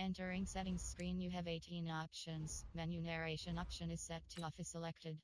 Entering settings screen, you have 18 options. Menu narration option is set to off is selected.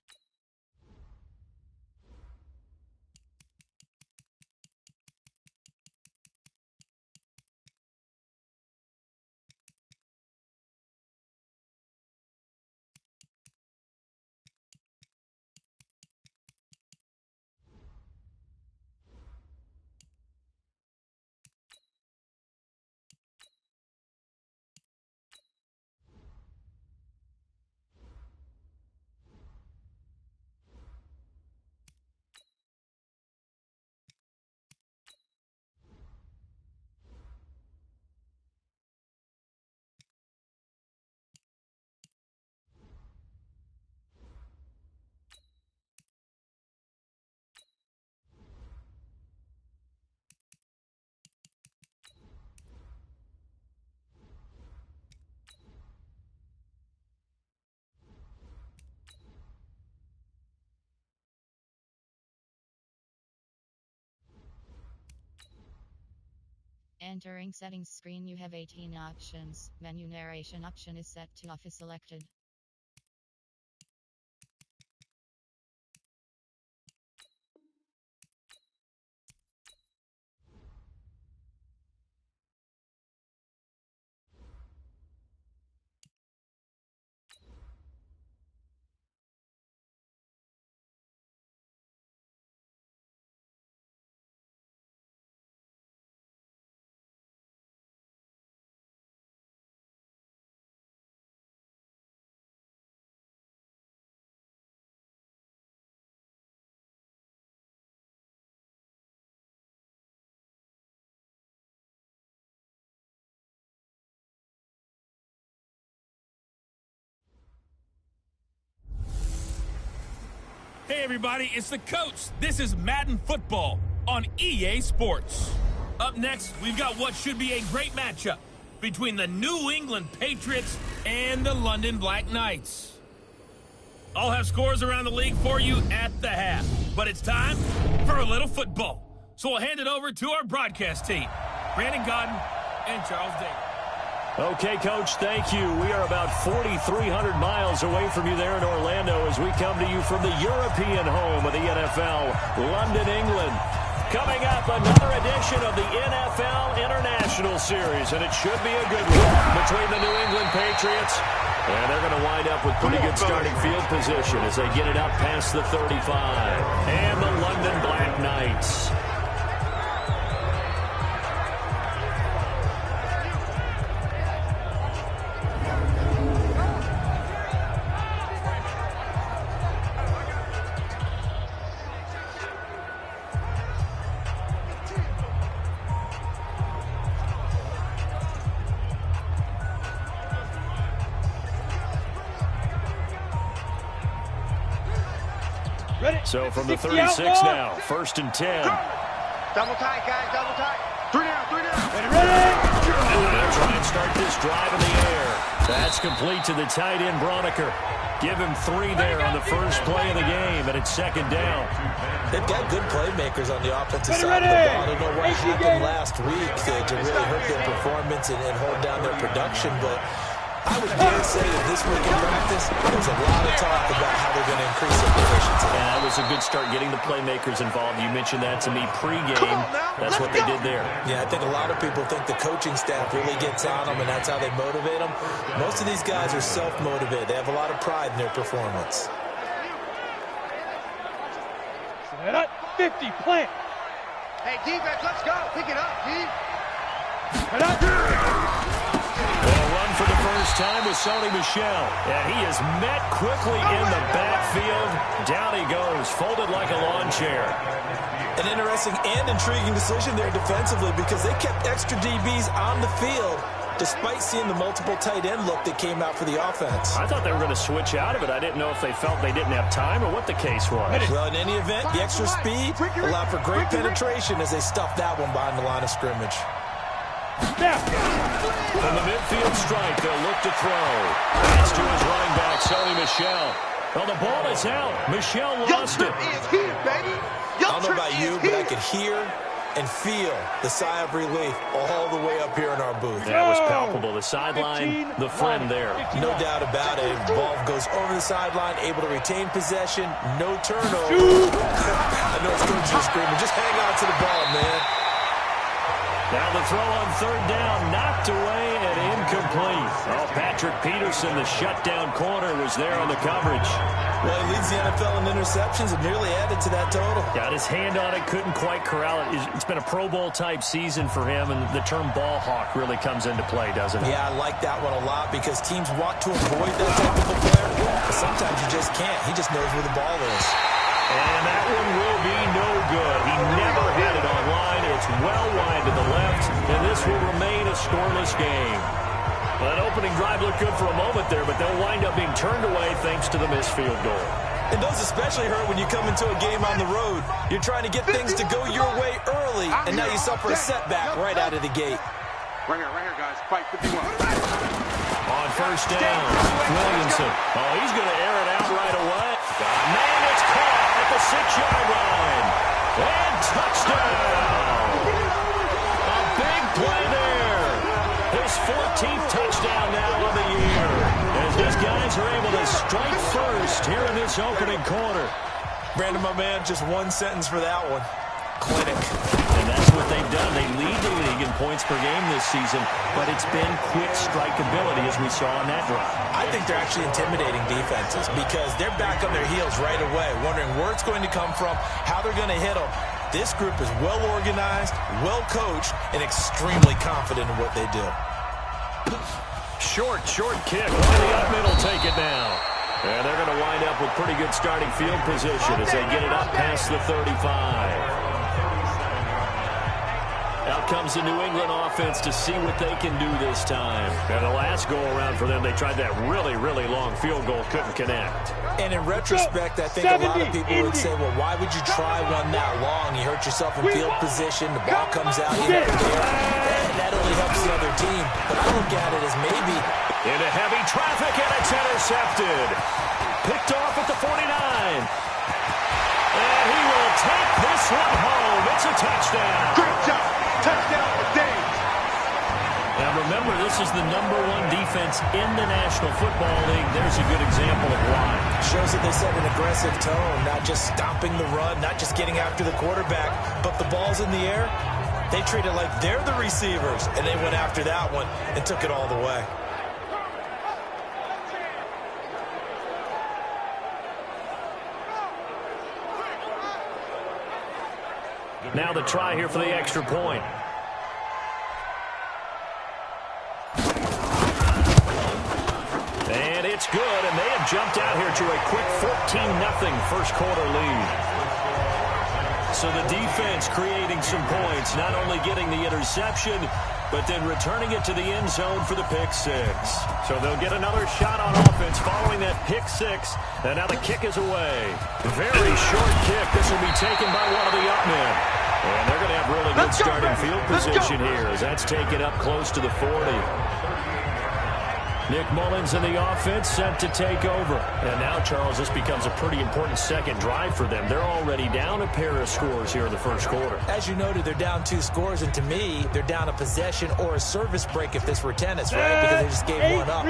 Entering settings screen, you have 18 options. Menu narration option is set to off is selected. Hey everybody, it's the coach. This is Madden Football on EA Sports. Up next, we've got what should be a great matchup between the New England Patriots and the London Black Knights. I'll have scores around the league for you at the half, but it's time for a little football. So we'll hand it over to our broadcast team, Brandon Godden and Charles Davis. Okay, Coach, thank you. We are about 4,300 miles away from you there in Orlando as we come to you from the European home of the NFL, London, England. Coming up, another edition of the NFL International Series, and it should be a good one between the New England Patriots, and they're going to wind up with pretty good starting field position as they get it up past the 35, and the London Black Knights. So from the 36 now, 1st and 10. Double tight, guys, double tight. 3 down, 3 down. Ready. And they're going to try and start this drive in the air. That's complete to the tight end, Broniker. Give him 3 there on the first play of the game, and it's 2nd down. They've got good playmakers on the offensive side of the ball. I don't know what happened last week to really hurt their performance and hold down their production, but I would dare say that this week in practice, there's a lot of talk about how they're going to increase their efficiency. And that was a good start getting the playmakers involved. You mentioned that to me pregame. That's what they did there. Yeah, I think a lot of people think the coaching staff really gets on them, and that's how they motivate them. Most of these guys are self-motivated. They have a lot of pride in their performance. 50, plant. Hey, defense, let's go. Pick it up, D. For the first time with Sony Michel. And he is met quickly in the backfield. Down he goes, folded like a lawn chair. An interesting and intriguing decision there defensively because they kept extra DBs on the field despite seeing the multiple tight end look that came out for the offense. I thought they were going to switch out of it. I didn't know if they felt they didn't have time or what the case was. Well, in any event, the extra speed allowed for great penetration as they stuffed that one behind the line of scrimmage. From the midfield strike, they'll look to throw. That's to his running back, Sony Michel. Well, the ball is out. Michel lost it. I don't know about you, but I could hear and feel the sigh of relief all the way up here in our booth. That was palpable. The sideline, the friend there. No doubt about it. Ball goes over the sideline, able to retain possession, no turnover. I know it's coaches are screaming, just hang on to the ball, man. Now the throw on third down, knocked away and incomplete. Oh, Patrick Peterson, the shutdown corner, was there on the coverage. Well, he leads the NFL in interceptions and nearly added to that total. Got his hand on it, couldn't quite corral it. It's been a Pro Bowl-type season for him, and the term ball hawk really comes into play, doesn't it? Yeah, I like that one a lot because teams want to avoid that type of a player, but sometimes you just can't. He just knows where the ball is. And that one will be no good. He never had it on line. It's well wide to the left, and this will remain a scoreless game. Well, that opening drive looked good for a moment there, but they'll wind up being turned away thanks to the missed field goal. And those especially hurt when you come into a game on the road. You're trying to get things to go your way early, and now you suffer a setback right out of the gate. Right here, guys. Fight 51. On first down, Williamson. Oh, he's going to air it out right away. Man, it's caught at the 6-yard line. And touchdown. A big play there. His 14th touchdown now of the year. As these guys are able to strike first here in this opening quarter. Brandon, my man, just one sentence for that one. Clinic. And that's what they've done. They lead the league in points per game this season, but it's been quick strikeability as we saw on that drive. I think they're actually intimidating defenses because they're back on their heels right away, wondering where it's going to come from, how they're going to hit them. This group is well organized, well coached, and extremely confident in what they do. Short kick. The up middle take it now. And they're going to wind up with pretty good starting field position as they get it up past the 35. Out comes the New England offense to see what they can do this time. And the last go-around for them, they tried that really, really long field goal, couldn't connect. And in retrospect, I think a lot of people would say, well, why would you try one that long? You hurt yourself in field position, the ball comes out, you never there. And that only helps the other team. But I look at it as maybe into heavy traffic, and it's intercepted. Picked off at the 49. And he will take this one home. It's a touchdown. Great job. Touchdown for Dave. Now remember, this is the #1 defense in the National Football League. There's a good example of why. Shows that they set an aggressive tone, not just stopping the run, not just getting after the quarterback, but the ball's in the air. They treat it like they're the receivers, and they went after that one and took it all the way. Now the try here for the extra point. And it's good, and they have jumped out here to a quick 14-0 first quarter lead. So the defense creating some points, not only getting the interception, but then returning it to the end zone for the pick six. So they'll get another shot on offense following that pick six, and now the kick is away. Very short kick. This will be taken by one of the up men. And they're going to have really good starting field position here as that's taken up close to the 40. Nick Mullins in the offense set to take over. And now, Charles, this becomes a pretty important second drive for them. They're already down a pair of scores here in the first quarter. As you noted, they're down 2 scores, and to me, they're down a possession or a service break if this were tennis, right? Because they just gave one up.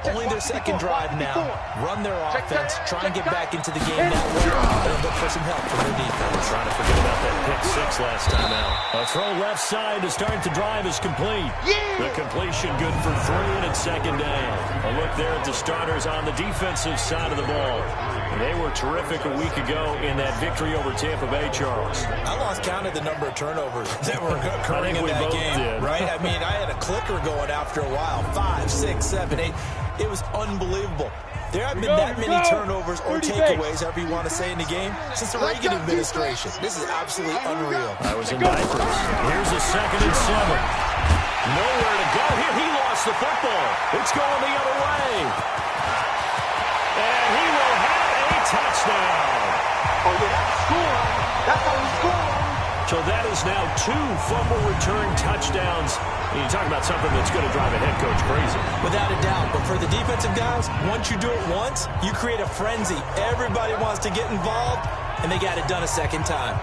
Only their second drive now. Run their offense, try and get back into the game that way, and look for some help from their defense. Trying to forget about that pick six last time out. A throw left side to start the drive is complete. The completion good for 3, and it's second down. A look there at the starters on the defensive side of the ball. They were terrific a week ago in that victory over Tampa Bay, Charles. I lost count of the number of turnovers that were occurring in that game, right? I mean, I had a clicker going after a while. 5, 6, 7, 8. It was unbelievable. There haven't been that many turnovers or takeaways, however you want to say, in the game since the Reagan administration. This is absolutely unreal. I was in diapers. Here's a 2nd and 7. Nowhere to go here. He lost the football. It's going the other way. And he will have a touchdown. Oh, yeah, score. That's how we score. So that is now 2 fumble return touchdowns. And you talk about something that's going to drive a head coach crazy. Without a doubt. But for the defensive guys, once you do it once, you create a frenzy. Everybody wants to get involved, and they got it done a second time.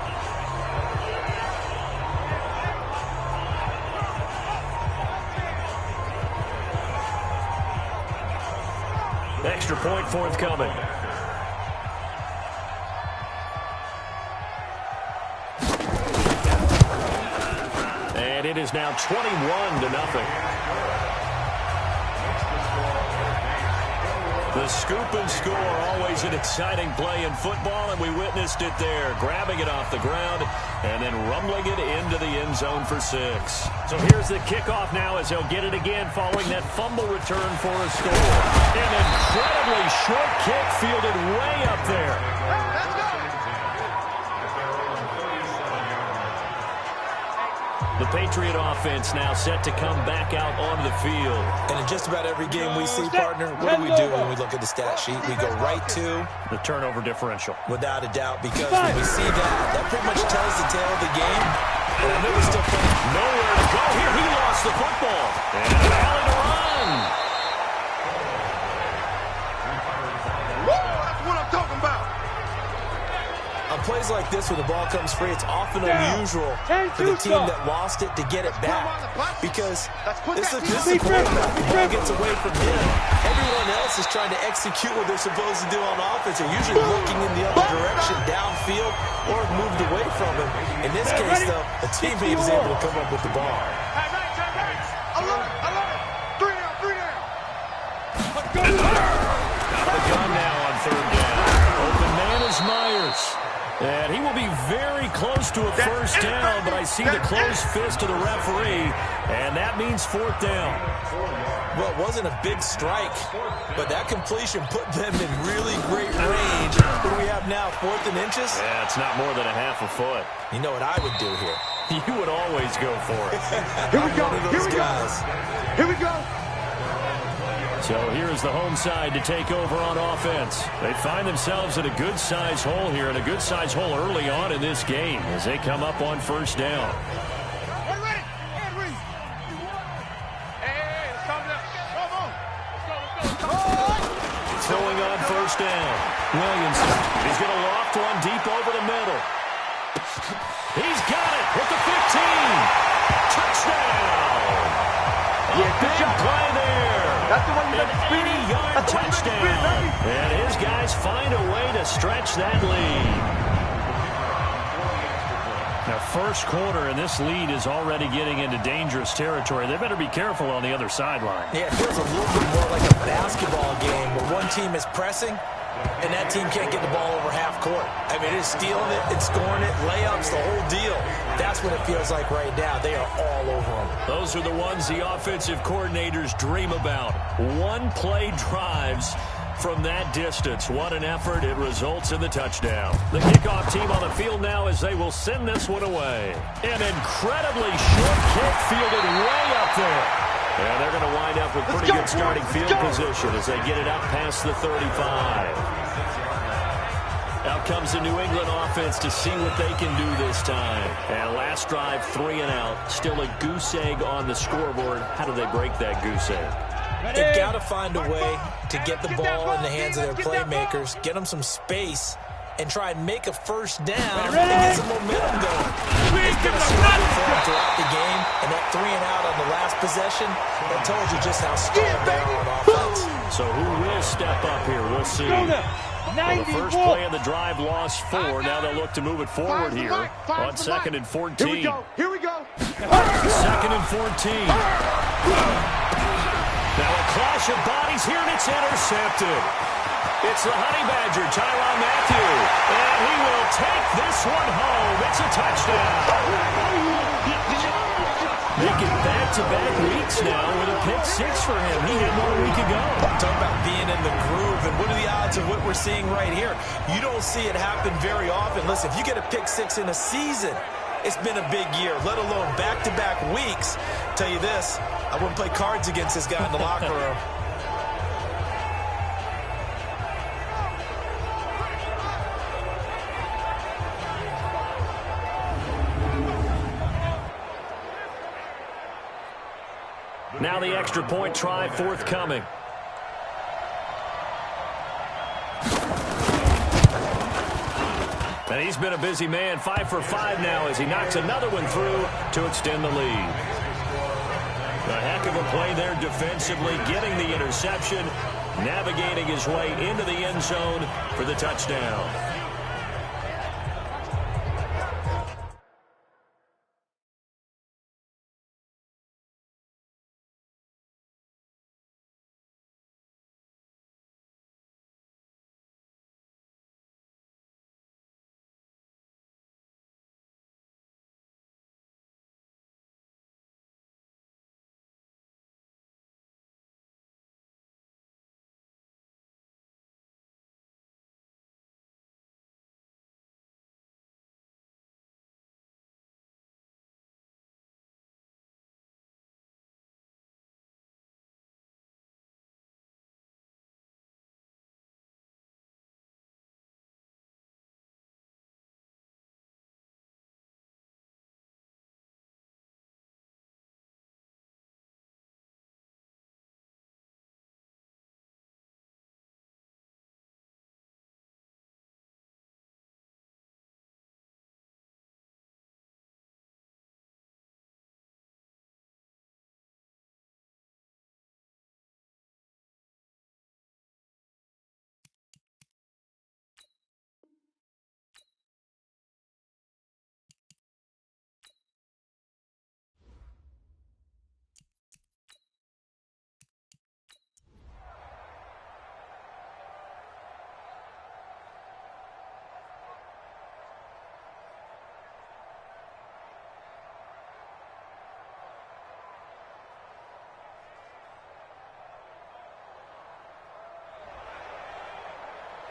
Extra point forthcoming. And it is now 21-0. The scoop and score, always an exciting play in football, and we witnessed it there, grabbing it off the ground and then rumbling it into the end zone for 6. So here's the kickoff now as they'll get it again following that fumble return for a score. An incredibly short kick fielded way up there. The Patriot offense now set to come back out onto the field. And in just about every game we see, partner, what do we do when we look at the stat sheet? We go right to the turnover differential. Without a doubt, because when we see that pretty much tells the tale of the game. And I know we're still playing. Nowhere to go here. He lost the football. And a rally to run. That's what I'm talking about. On plays like this, when the ball comes free, it's often unusual for the team that lost it to get it back. Because this is a quarterback. The ball gets away from him. Everyone else is trying to execute what they're supposed to do on offense. They're usually looking in the other direction, downfield, or have moved away from him. In this case, though, a teammate is able to come up with the ball. I love it. 3 down. Out of the gun now on 3rd down. Open man is Myers. And he will be very close to a first down, but I see the closed fist of the referee, and that means 4th down. Well, it wasn't a big strike, but that completion put them in really great range. What do we have now, 4th and inches? Yeah, it's not more than a half a foot. You know what I would do here? You would always go for it. Here we go. Here we go. So here's the home side to take over on offense. They find themselves in a good-sized hole here, and a good-sized hole early on in this game as they come up on 1st down. Throwing on 1st down. Williamson, he's going to loft one deep over the middle. He's got it with the 15. Touchdown. Big play there. That's the one you got to spin. 80-yard touchdown. And his guys find a way to stretch that lead. Now, 1st quarter, and this lead is already getting into dangerous territory. They better be careful on the other sideline. Yeah, it feels a little bit more like a basketball game where one team is pressing and that team can't get the ball over half court. I mean, it's stealing it, it's scoring it, layups, the whole deal. That's what it feels like right now. They are all over them. Those are the ones the offensive coordinators dream about. One-play drives from that distance. What an effort. It results in the touchdown. The kickoff team on the field now as they will send this one away. An incredibly short kick fielded way up there. And they're going to wind up with pretty good starting field position as they get it up past the 35. Out comes the New England offense to see what they can do this time. And last drive, 3 and out. Still a goose egg on the scoreboard. How do they break that goose egg? They've got to find a way to get the ball in the hands of their playmakers, get them some space, and try and make a first down and get some momentum going. It's been a struggle for them throughout the game, and that 3 and out on the last possession, that told you just how stalled they are on offense. So who will step up here? We'll see. Well, the first play of the drive lost 4. Now they'll look to move it forward here on 2nd and 14. Here we go. 2nd and 14. Now a clash of bodies here, and it's intercepted. It's the Honey Badger, Tyrann Mathieu, and he will take this one home. It's a touchdown. Making back-to-back weeks now with a pick 6 for him. He had 1 week ago. Talk about being in the groove, and what are the odds of what we're seeing right here? You don't see it happen very often. Listen, if you get a pick 6 in a season, it's been a big year, let alone back-to-back weeks. Tell you this, I wouldn't play cards against this guy in the locker room. Now the extra point try forthcoming. And he's been a busy man, 5 for 5 now as he knocks another one through to extend the lead. A heck of a play there defensively, getting the interception. navigating his way into the end zone for the touchdown.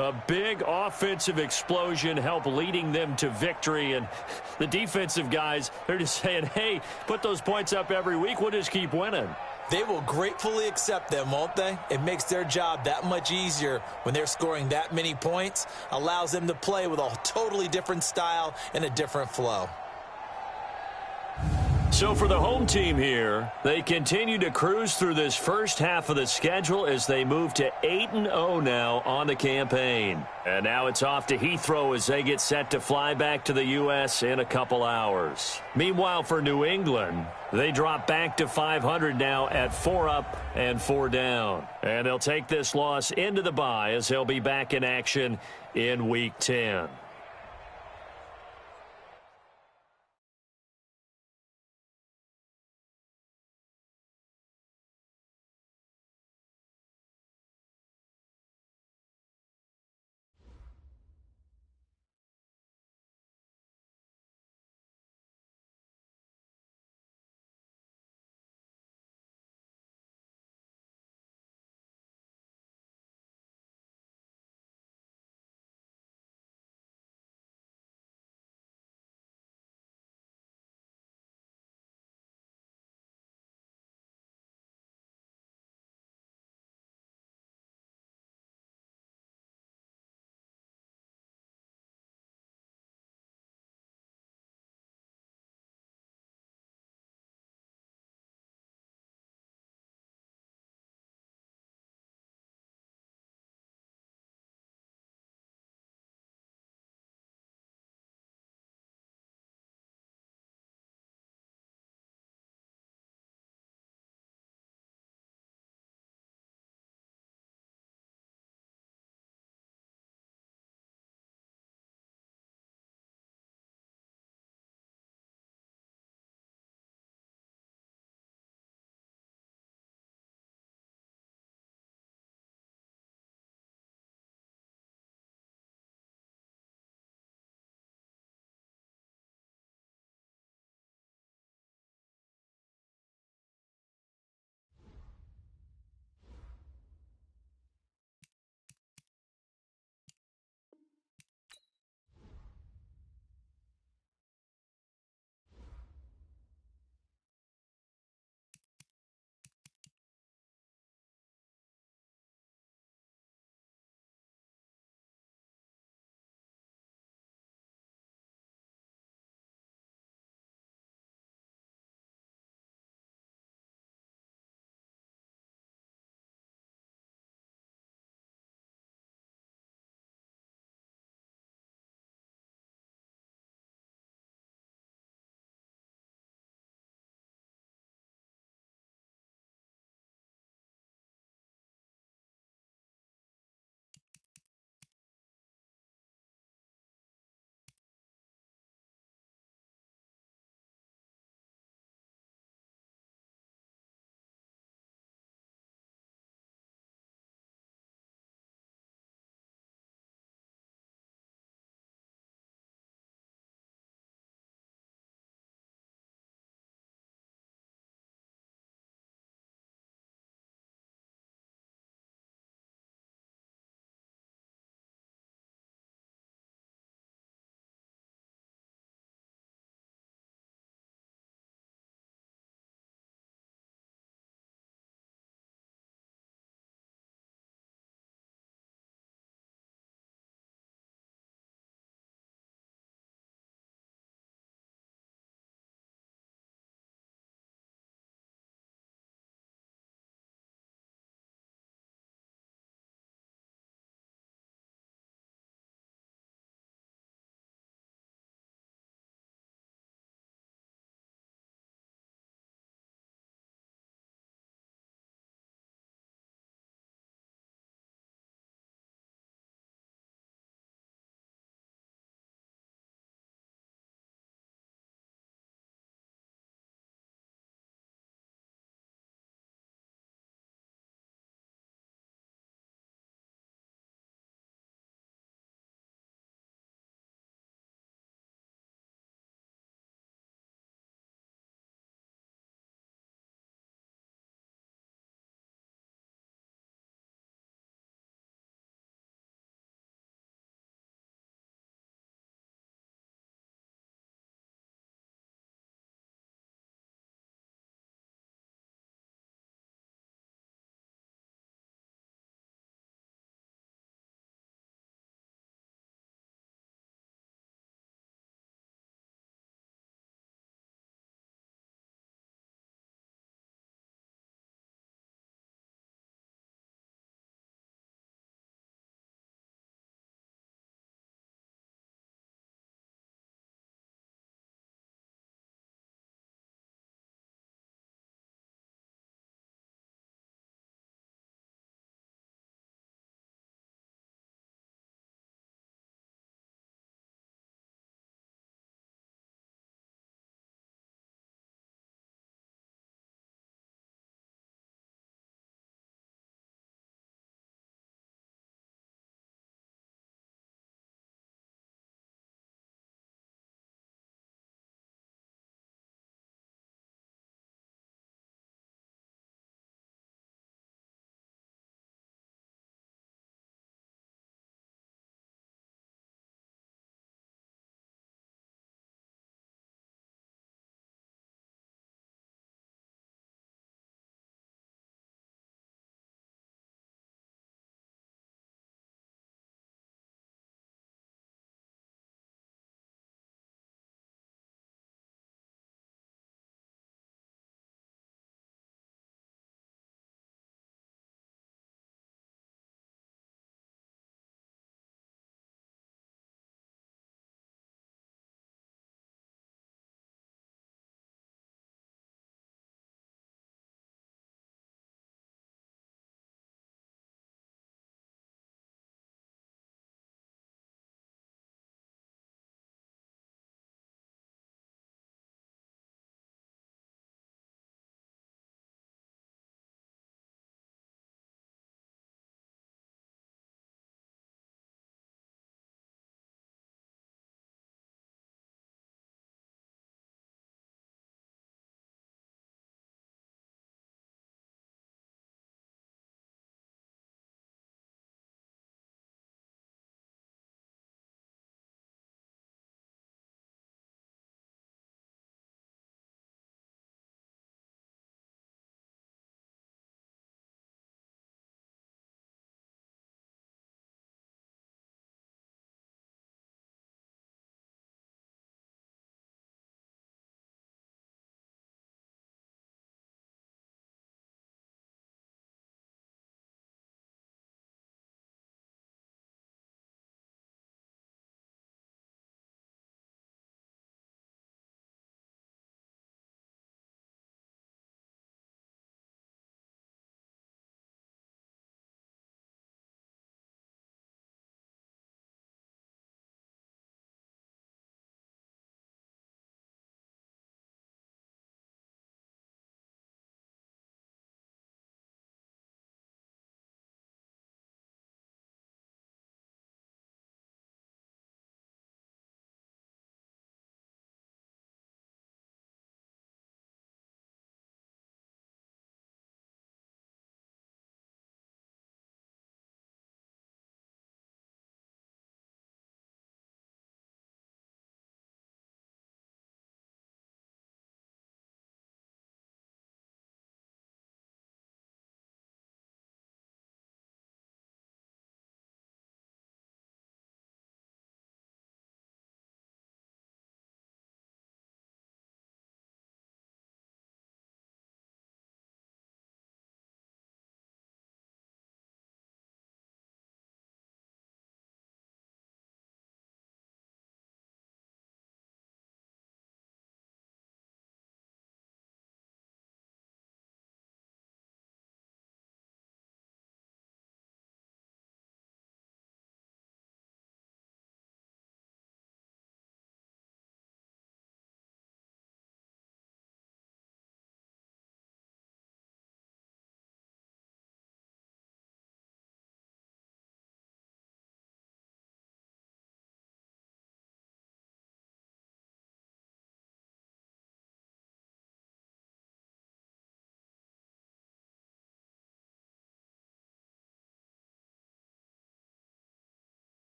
A big offensive explosion helped leading them to victory. And the defensive guys, they're just saying, hey, put those points up every week. We'll just keep winning. They will gratefully accept them, won't they? It makes their job that much easier when they're scoring that many points. Allows them to play with a totally different style and a different flow. So for the home team here, they continue to cruise through this first half of the schedule as they move to 8-0 now on the campaign. And now it's off to Heathrow as they get set to fly back to the U.S. in a couple hours. Meanwhile, for New England, they drop back to 500 now at 4 up and 4 down. And they'll take this loss into the bye as they'll be back in action in Week 10.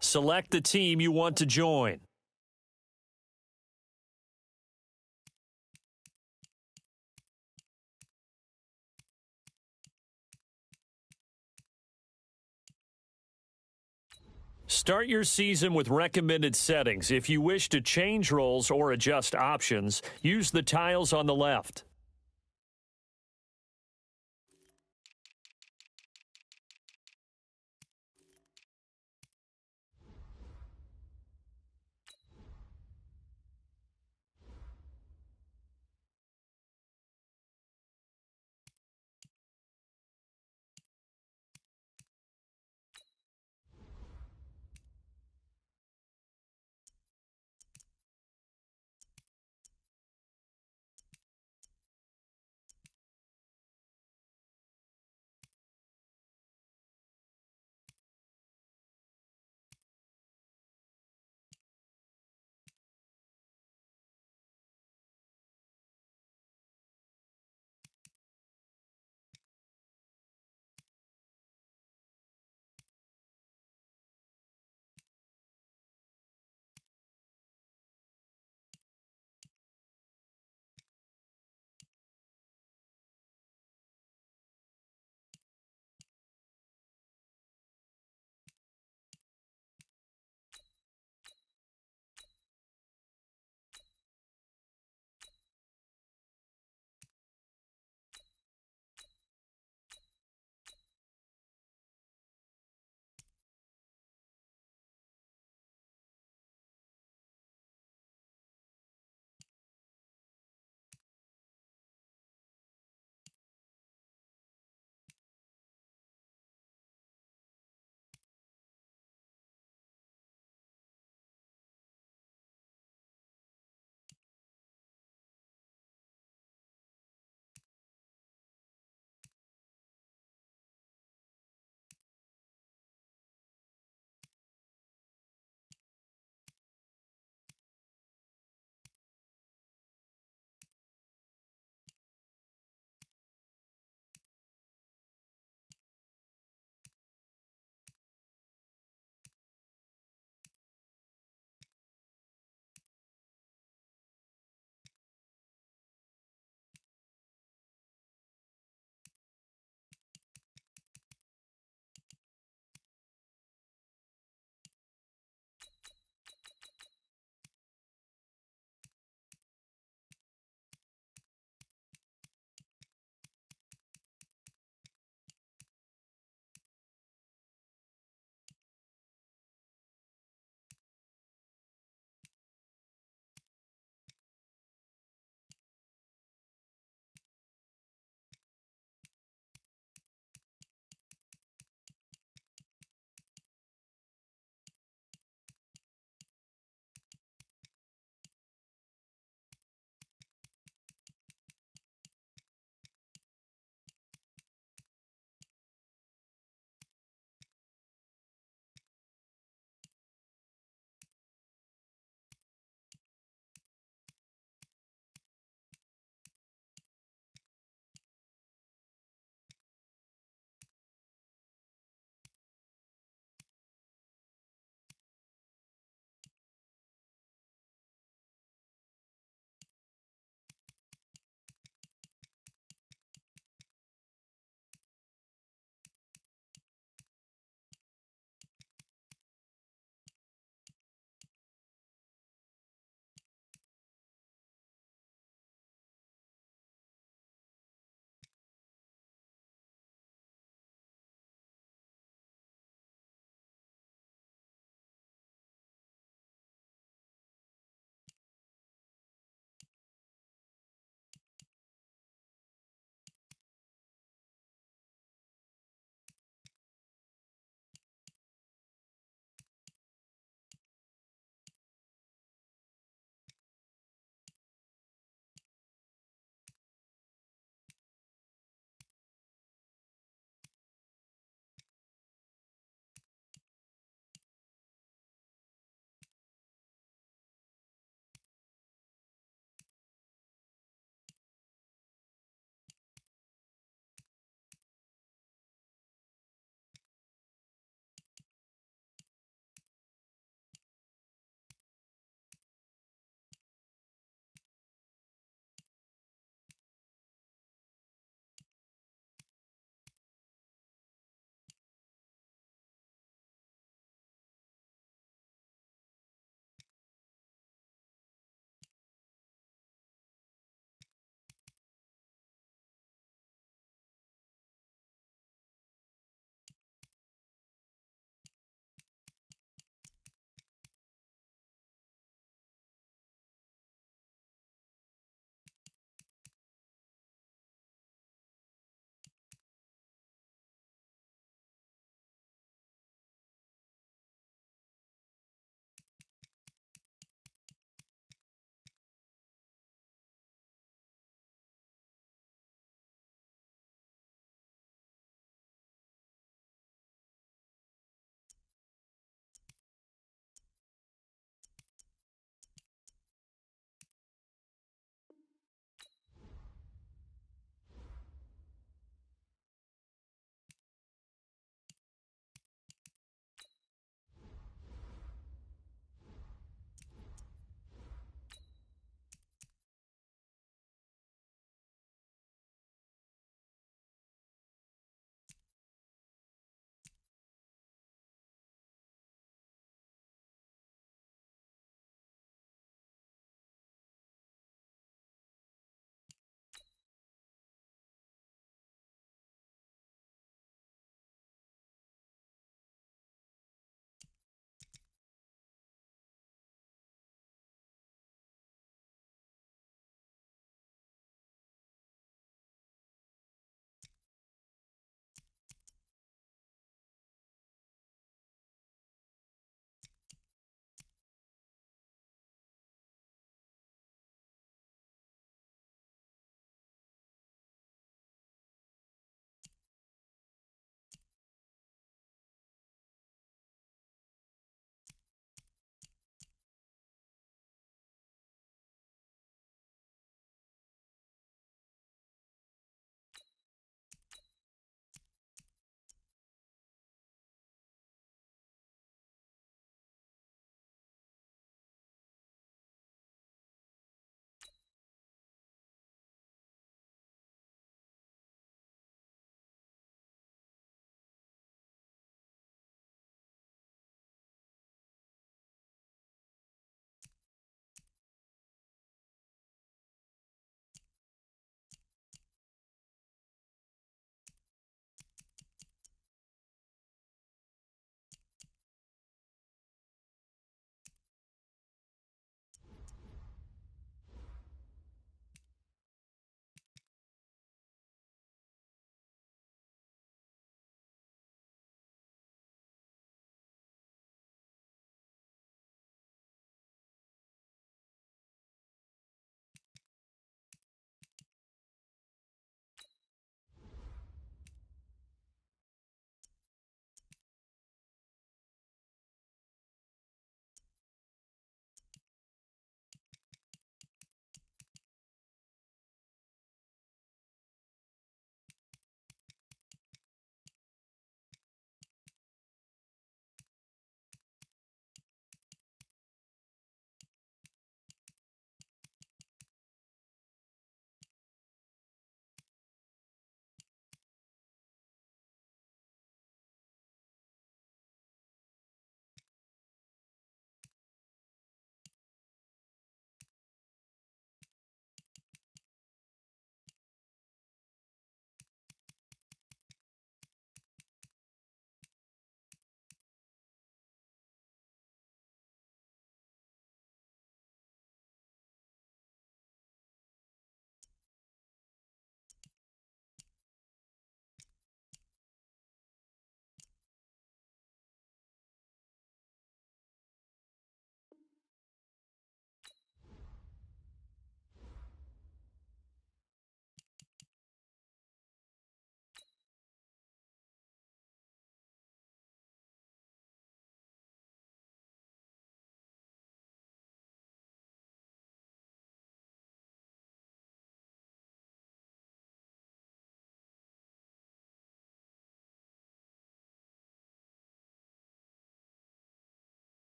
Select the team you want to join. Start your season with recommended settings. If you wish to change roles or adjust options, use the tiles on the left.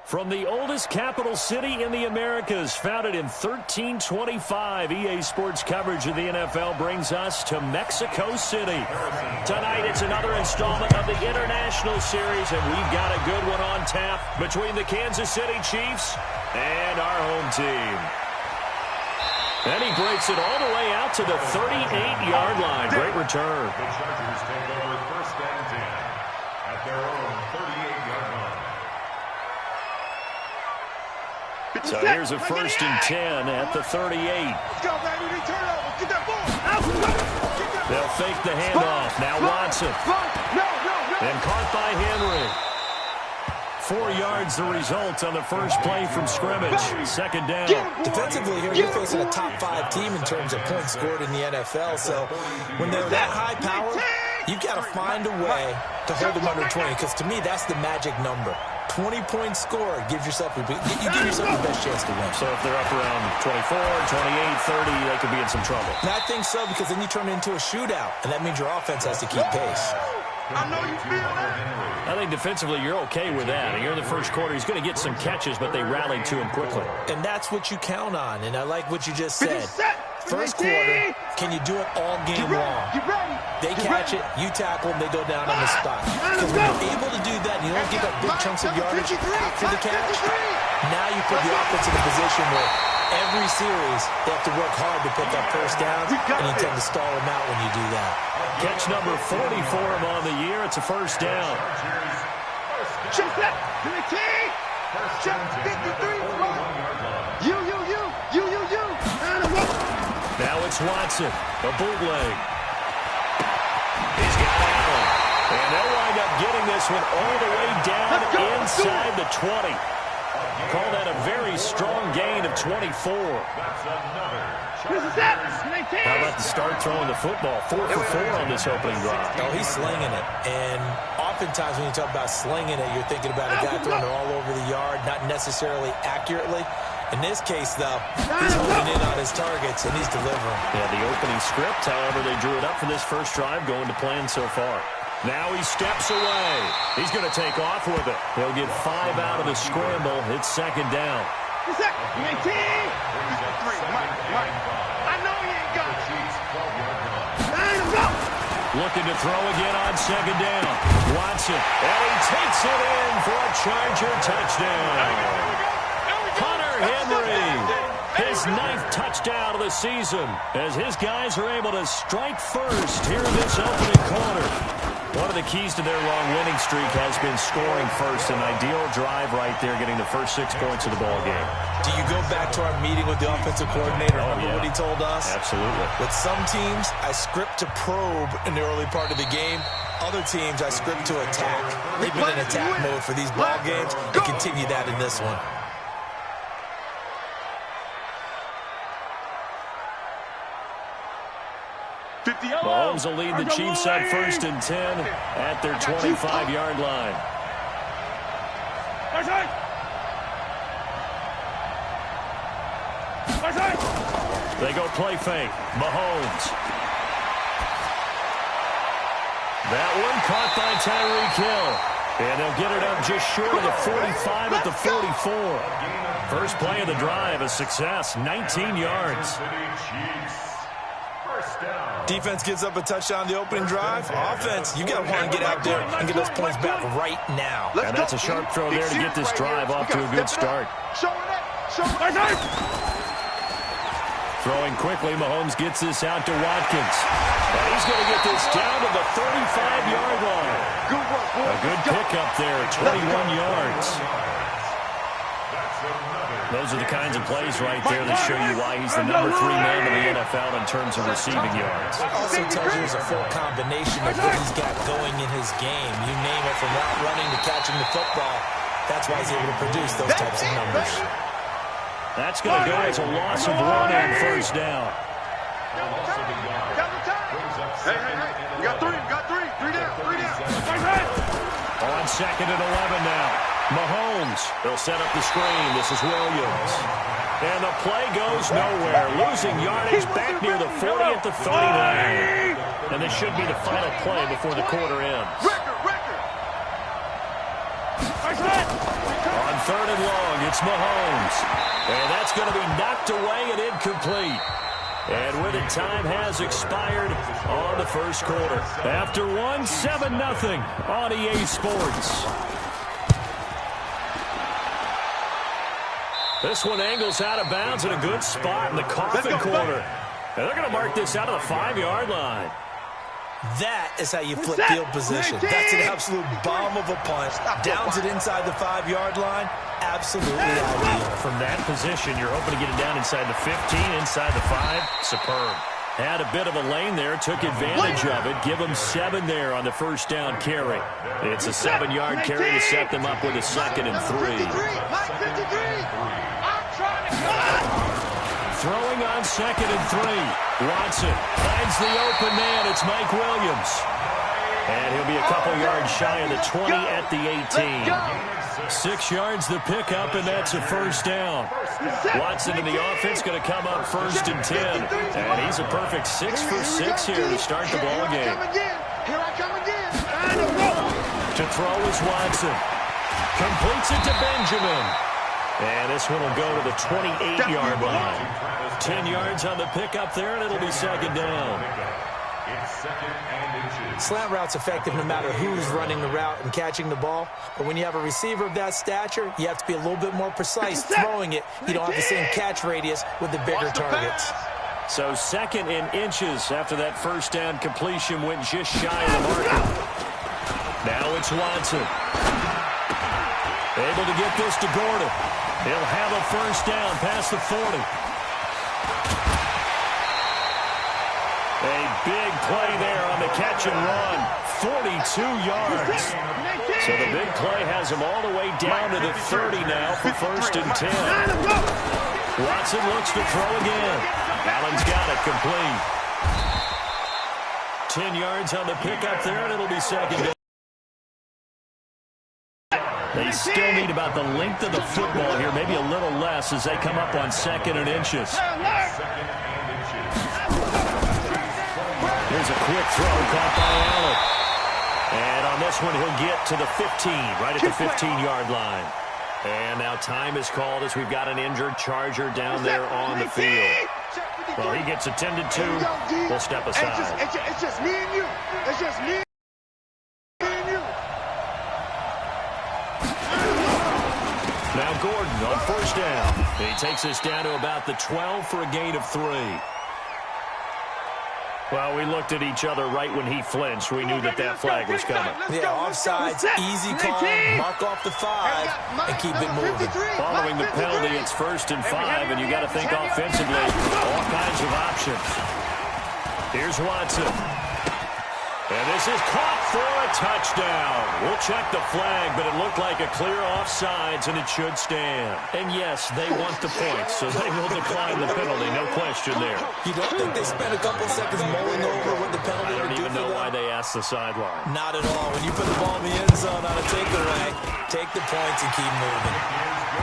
From the oldest capital city in the Americas, founded in 1325, EA Sports coverage of the NFL brings us to Mexico City. Tonight, it's another installment of the International Series, and we've got a good one on tap between the Kansas City Chiefs and our home team. And he breaks it all the way out to the 38-yard line. Great return. The Chargers take over first and 10 at their own 38-yard line. So here's a first and 10 at the 38. Let's go, baby. Turn over. Get that ball. They'll fake the handoff. Now Watson. And caught by Henry. 4 yards the result on the first play from scrimmage. Second down. Defensively here, you're facing a top 5 team in terms of points scored in the NFL. So when they're that high power, you've got to find a way to hold them under 20. Because to me, that's the magic number. 20-point score gives yourself you give yourself the best chance to win. So if they're up around 24, 28, 30, they could be in some trouble. And I think so, because then you turn it into a shootout, and that means your offense has to keep pace. I know you feel that. I think defensively you're okay with that. And you're in the first quarter. He's going to get some catches, but they rallied to him quickly. And that's what you count on, and I like what you just said. First quarter, can you do it all game long? They catch it, you tackle them, they go down on the spot. Because when you're able to do that and you don't give up big chunks of yardage after the catch, now you put the offense in a position where every series they have to work hard to pick up first downs, and you tend to stall them out when you do that. Catch number 40 for him on the year. It's a first down. Check that. Check 53. You. Now it's Watson, a bootleg. He's got Allen. And they'll wind up getting this one all the way down inside the 20. Call that a very strong gain of 24. How about the start throwing the football? 4 for 4 on this opening drive. Oh, he's slinging it. And oftentimes when you talk about slinging it, you're thinking about a guy throwing it all over the yard, not necessarily accurately. In this case, though, he's holding in on his targets, and he's delivering. Yeah, the opening script, however, they drew it up for this first drive, going to plan so far. Now he steps away. He's going to take off with it. He'll get 5 out of the scramble. It's second down. I know he ain't got it. Looking to throw again on second down. Watson, and he takes it in for a Charger touchdown. Henry, his 9th touchdown of the season, as his guys are able to strike first here in this opening quarter. One of the keys to their long winning streak has been scoring first. An ideal drive right there, getting the first 6 points of the ball game. Do you go back to our meeting with the offensive coordinator? Remember what he told us? Absolutely. With some teams, I script to probe in the early part of the game. Other teams, I script to attack. They've been in attack mode for these ball games and continue that in this one. Mahomes will lead the Chiefs on first and 10 at their 25-yard line. They go play fake. Mahomes. That one caught by Tyreek Hill. And they'll get it up just short of the 45 at the 44. First play of the drive, a success, 19 yards. Defense gives up a touchdown the opening drive. Offense, you got to want to get out there and get those points back right now. And that's a sharp throw there to get this drive off to a good start. Throwing quickly, Mahomes gets this out to Watkins. And he's going to get this down to the 35-yard line. A good pickup there, 21 yards. Those are the kinds of plays right there that show you why he's the number 3 man in the NFL in terms of receiving yards. Also tells you there's a full combination of what he's got going in his game. You name it, from route running to catching the football. That's why he's able to produce those types of numbers. That's going to go as a loss of 1 on first down. Hey, we got 3, 3 down. On second and 11 now. Mahomes, they'll set up the screen. This is Williams. And the play goes nowhere. Losing yardage back near the 40 at the 39. And this should be the final play before the quarter ends. On third and long. It's Mahomes. And that's going to be knocked away and incomplete. And with it, time has expired on the first quarter. After one, 7-0 on EA Sports. This one angles out of bounds in a good spot in the coffin corner. And they're going to mark this out of the 5-yard line. That is how you flip field position. That's an absolute bomb of a punt. Downs it inside the 5-yard line. Absolutely ideal. From that position, you're hoping to get it down inside the 15, inside the 5. Superb. Had a bit of a lane there, took advantage of it. Give them 7 there on the first down carry. It's a 7-yard carry to set them up with a 2nd and 3. Throwing on 2nd and 3. Watson finds the open man. It's Mike Williams. And he'll be a couple yards shy of the 20 at the 18. 6 yards the pickup, and that's a first down. Watson in the offense going to come up 1st and 10. And he's a perfect 6 for 6 here to start the ball game. To throw is Watson. Completes it to Benjamin. And this one will go to the 28-yard line. 10 yards on the pickup there, and it'll be 2nd down. Slant route's effective no matter who's running the route and catching the ball. But when you have a receiver of that stature, you have to be a little bit more precise throwing it. You don't have the same catch radius with the bigger targets. So 2nd and inches after that first down completion went just shy of the marker. Now it's Watson. Able to get this to Gordon. He'll have a first down past the 40. A big play there on the catch and run. 42 yards. So the big play has him all the way down to the 30 now for 1st and 10. Watson looks to throw again. Allen's got it complete. 10 yards on the pickup there, and it'll be 2nd down. They still need about the length of the football here, maybe a little less as they come up on 2nd and inches. Here's a quick throw caught by Allen. And on this one, he'll get to the 15, right at the 15-yard line. And now time is called as we've got an injured Charger down there on the field. Well, he gets attended to. We'll step aside. It's just me and you. It's just me and you. Now Gordon on first down. He takes us down to about the 12 for a gain of 3. Well, we looked at each other right when he flinched. We knew that flag was coming. Yeah, offsides, easy call, mark off the 5, and keep it moving. Following the penalty, it's 1st and 5, and you got to think offensively, all kinds of options. Here's Watson. And this is caught for a touchdown. We'll check the flag, but it looked like a clear offsides, and it should stand. And yes, they want the points, so they will decline the penalty, no question there. You don't think they spent a couple seconds mulling over what the penalty I would don't do even for know them? why they asked the sideline. Not at all. When you put the ball in the end zone on a takeaway, take the points and keep moving.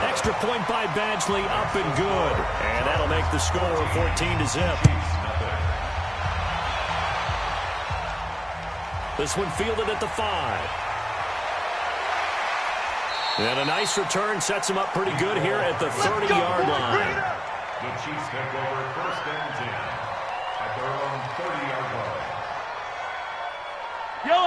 Extra point by Badgley, up and good. And that'll make the score 14-0. This one fielded at the 5. And a nice return sets him up pretty good here at the 30-yard line. The Chiefs take over 1st and 10 at their own 30-yard line.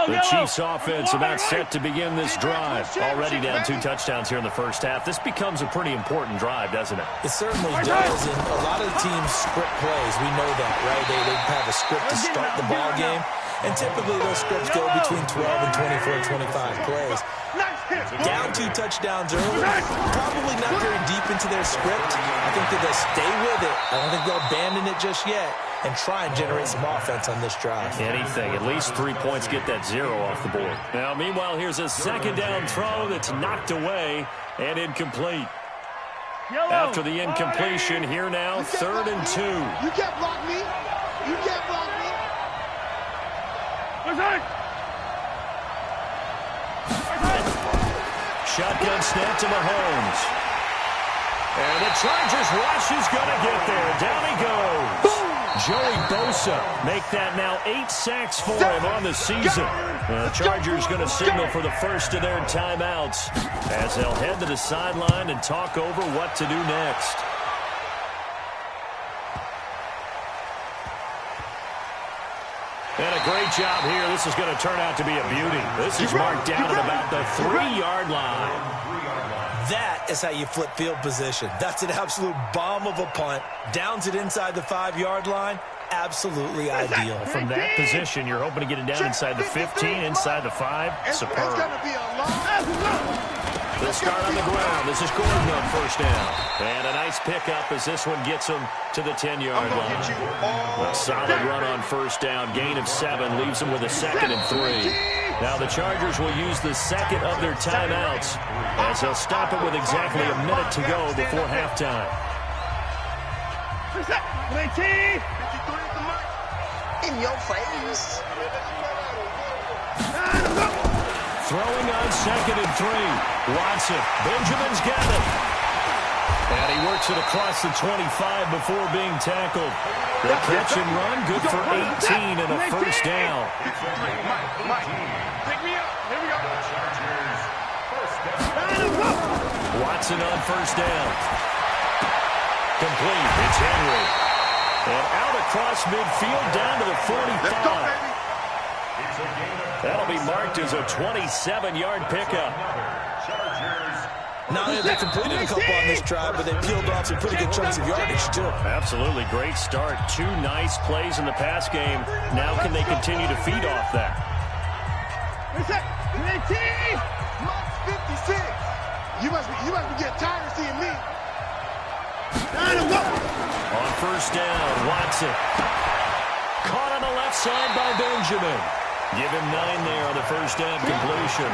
The Chiefs offense about set to begin this drive. Already down 2 touchdowns here in the first half. This becomes a pretty important drive, doesn't it? It certainly does, and a lot of teams script plays. We know that, right? They have a script to start the ball game, and typically those scripts go between 12 and 24, 25 plays. Down 2 touchdowns early, probably not very deep into their script. I think that they'll stay with it. I don't think they'll abandon it just yet and try and generate some offense on this drive. Anything. At least 3 points get that 0 off the board. Now, meanwhile, here's a 2nd down throw that's knocked away and incomplete. After the incompletion, here now, 3rd and 2. You can't block me. You can't block me. Shotgun snap to Mahomes. And the Chargers rush is going to get there. Down he goes. Joey Bosa make that now 8 sacks for him on the season. The Chargers going to signal for the first of their timeouts as they'll head to the sideline and talk over what to do next. And a great job here. This is going to turn out to be a beauty. This is marked down at about the 3-yard line. That is how you flip field position. That's an absolute bomb of a punt. Downs it inside the 5-yard line. Absolutely ideal. From that position, you're hoping to get it down inside the 15, inside the 5. Superb. They'll start on the ground. This is Gordon on first down. And a nice pickup as this one gets him to the 10-yard line. A solid run on first down. Gain of 7 leaves them with a 2nd and 3. Now the Chargers will use the second of their timeouts as they'll stop it with exactly a minute to go before halftime. In your face. Throwing on 2nd and 3. Watson. Benjamin's got it. And he works it across the 25 before being tackled. The catch and run, good for 18 and a first down. Watson on first down. Complete. It's Henry. And out across midfield down to the 45. That'll be marked as a 27-yard pickup. Not only have they completed a couple on this drive, but they peeled off some pretty good chunks of yardage, too. Absolutely great start. 2 nice plays in the pass game. Now can they continue to feed off that? 56. You must be getting tired of seeing me. On first down, Watson. Caught on the left side by Benjamin. Give him 9 there on the first down completion.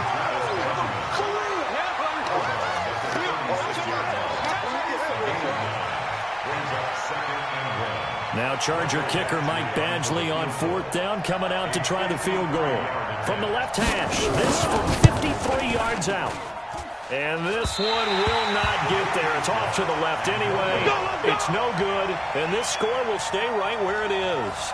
Now Charger kicker Mike Badgley on 4th down, coming out to try the field goal. From the left hash, this from 53 yards out. And this one will not get there. It's off to the left anyway. It's no good, and this score will stay right where it is.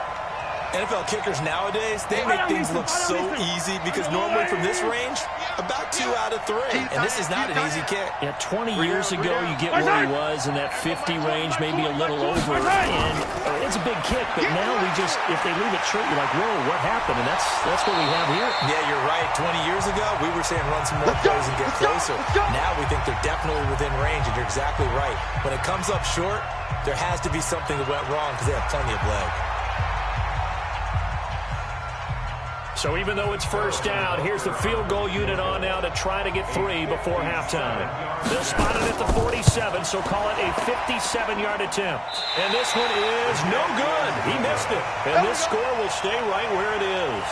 NFL kickers nowadays, they make things look so easy because normally from this range, about 2 out of 3. And this is not an easy kick. Yeah, 20 years ago, you get where he was in that 50 range, maybe a little over. And it's a big kick, but now we just, if they leave it short, you're like, whoa, what happened? And that's what we have here. Yeah, you're right. 20 years ago, we were saying run some more plays and get closer. Now we think they're definitely within range, and you're exactly right. When it comes up short, there has to be something that went wrong because they have plenty of leg. So even though it's first down, here's the field goal unit on now to try to get 3 before halftime. They'll spot it at the 47, so call it a 57-yard attempt. And this one is no good. He missed it. And this score will stay right where it is.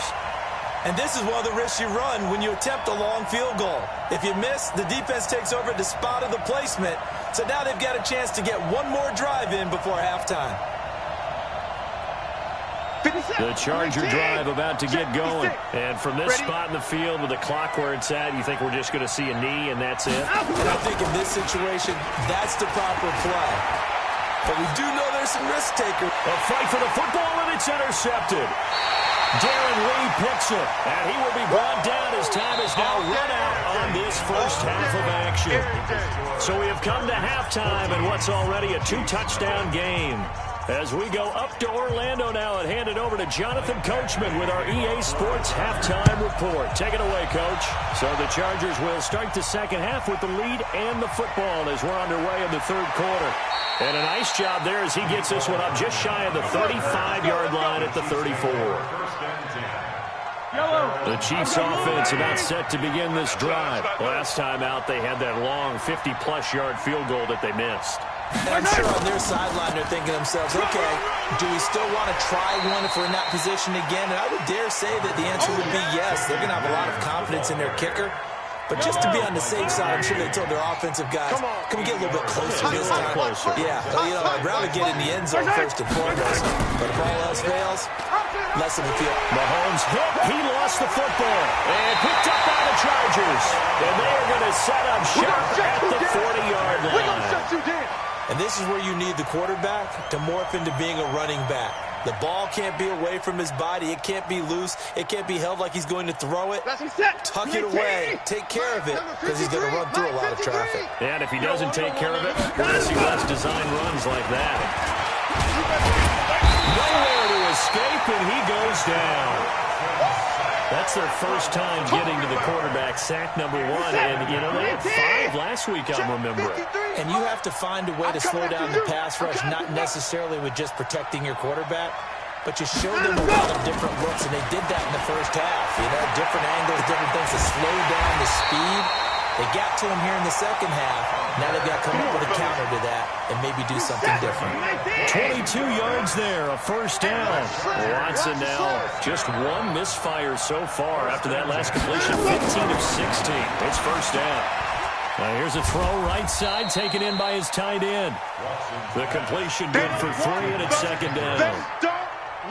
And this is one of the risks you run when you attempt a long field goal. If you miss, the defense takes over at the spot of the placement. So now they've got a chance to get one more drive in before halftime. The Charger drive about to get going. And from this spot in the field with the clock where it's at, you think we're just going to see a knee and that's it? And I think in this situation, that's the proper play. But we do know there's some risk takers. A fight for the football, and it's intercepted. Darren Lee picks it, and he will be brought down as time is now run out on this first half of action. So we have come to halftime in what's already a 2-touchdown game. As we go up to Orlando now and hand it over to Jonathan Coachman with our EA Sports Halftime Report. Take it away, Coach. So the Chargers will start the second half with the lead and the football as we're underway in the third quarter. And a nice job there as he gets this one up just shy of the 35-yard line at the 34. The Chiefs offense about set to begin this drive. Last time out, they had that long 50-plus yard field goal that they missed. And I'm sure on their sideline they're thinking to themselves, okay, do we still want to try one if we're in that position again? And I would dare say that the answer would be yes. They're going to have a lot of confidence in their kicker. But just to be on the safe side, I'm sure they told their offensive guys, come get a little bit closer this time. Yeah, I'd rather get in the end zone first and foremost. But if all else fails, less of a field. Mahomes hit. He lost the football. And picked up by the Chargers. And they are going to set up shop at the 40-yard line. And this is where you need the quarterback to morph into being a running back. The ball can't be away from his body. It can't be loose. It can't be held like he's going to throw it. Tuck it away. Take care of it because he's going to run through a lot of traffic. And if he doesn't take care of it, we're going to see less design runs like that. Nowhere to escape, and he goes down. That's their first time getting to the quarterback, sack number 1. And, you know, they had 5 last week, I'm remembering. And you have to find a way to slow down the pass rush, not necessarily with just protecting your quarterback, but you show them a lot of different looks, and they did that in the first half. You know, different angles, different things to slow down the speed. They got to him here in the second half. Now they've got to come up with a counter to that and maybe do something different. 22 yards there, a first down. Watson now just 1 misfire so far after that last completion, 15 of 16. It's first down. Now here's a throw right side taken in by his tight end. The completion good for 3, and it's second down.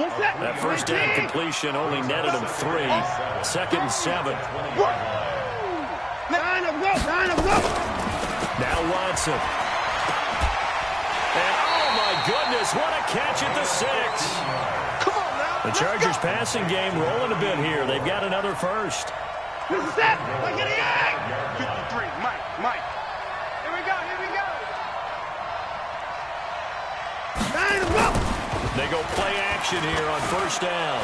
That first down completion only netted him 3. Second and 7. Now Watson. And oh my goodness, what a catch at the 6. Come on now. The Chargers passing game rolling a bit here. They've got another first. 53, Mike. Here we go. They go play action here on first down.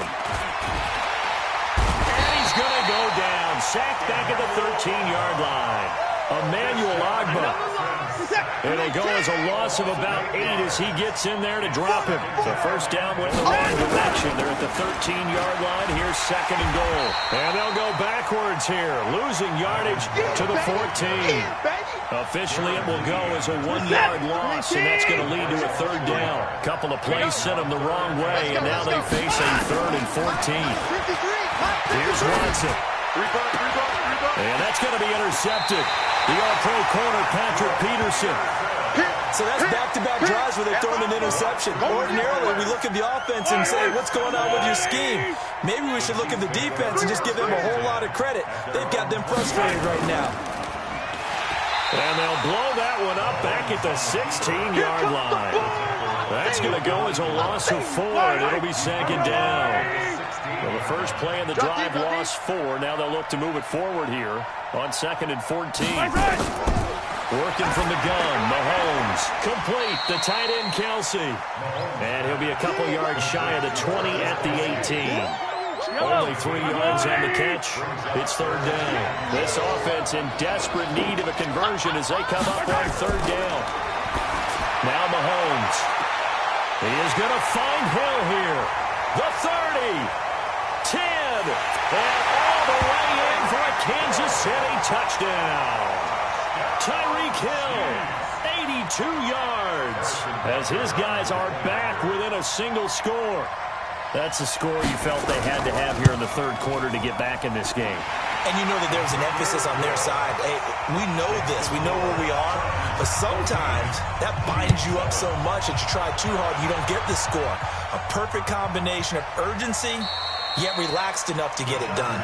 And he's going to go down. Sacked back at the 13-yard line. Emmanuel Ogbah. It'll go as a loss of about 8 as he gets in there to drop him. So first down with the wrong direction. They're at the 13-yard line. Here's second and goal. And they'll go backwards here, losing yardage to the 14. Officially, it will go as a 1-yard loss, and that's going to lead to a third down. A couple of plays sent them the wrong way, and now they face a 3rd and 14. Here's Watson. And that's going to be intercepted. The All-Pro corner, Patrick Peterson. So that's back-to-back drives where they've thrown an interception. Ordinarily, we look at the offense and say, what's going on with your scheme? Maybe we should look at the defense and just give them a whole lot of credit. They've got them frustrated right now. And they'll blow that one up back at the 16-yard line. That's going to go as a loss of 4, and it'll be second down. Well, the first play in the drive lost 4. Now they'll look to move it forward here on 2nd and 14. Working from the gun, Mahomes. Complete, the tight end, Kelsey. And he'll be a couple yards shy of the 20 at the 18. Only 3 yards on the catch. It's third down. This offense in desperate need of a conversion as they come up on third down. Now Mahomes. He is going to find Hill here. The 30. 10, and all the way in for a Kansas City touchdown. Tyreek Hill, 82 yards, as his guys are back within a single score. That's a score you felt they had to have here in the third quarter to get back in this game. And you know that there's an emphasis on their side. Hey, we know this. We know where we are. But sometimes that binds you up so much that you try too hard, you don't get the score. A perfect combination of urgency, yet relaxed enough to get it done.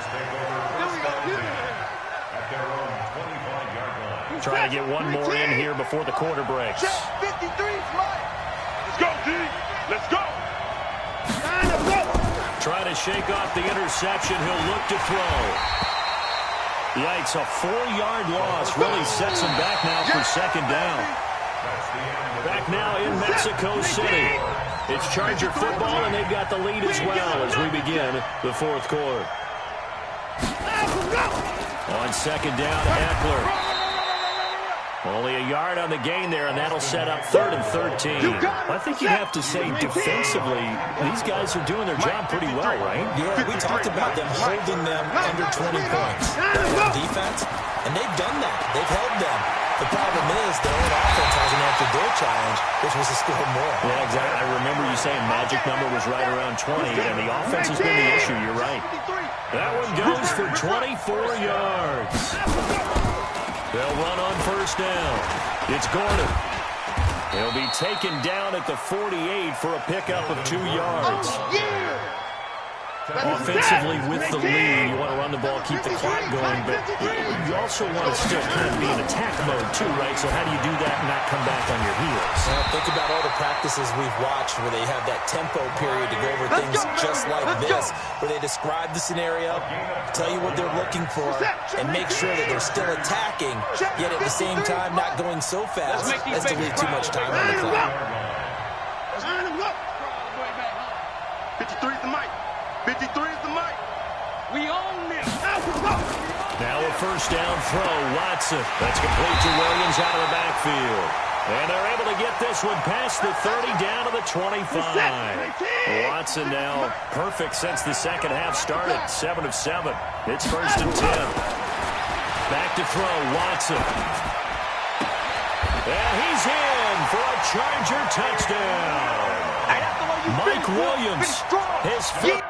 Try to get one more in here before the quarter breaks. 53, Mike. Let's go, D. Let's go. Try to shake off the interception. He'll look to throw. Yikes, a 4-yard loss really sets him back now for second down. Back now in Mexico City. It's Charger football, and they've got the lead as well as we begin the fourth quarter. On second down, Eckler. Only a yard on the gain there, and that'll set up 3rd and 13. I think you have to say defensively, these guys are doing their job pretty well, right? Yeah, we talked about them holding them under 20 points. On defense, and they've done that. They've held them. The problem is their own offense hasn't answered their challenge, which was to score more. Yeah, exactly. I remember you saying magic number was right around 20, and the offense has been the issue. You're right. That one goes for 24 yards. They'll run on first down. It's Gordon. He'll be taken down at the 48 for a pickup of 2 yards. Offensively with the lead, you want to run the ball, keep the clock going, but you also also want to still kind of be in attack mode too, right? So how do you do that and not come back on your heels? Well, think about all the practices we've watched where they have that tempo period to go over things just like this, where they describe the scenario, tell you what they're looking for, and make sure that they're still attacking, yet at the same time not going so fast as to leave too much time on the clock. 53 is the mic. 53 is the mic. We own this. Now a first down throw. Watson. That's complete to Williams out of the backfield. And they're able to get this one past the 30 down to the 25. Watson now perfect since the second half started. 7 of 7. It's first and 10. Back to throw. Watson. And he's in for a Charger touchdown. Mike Williams, his first.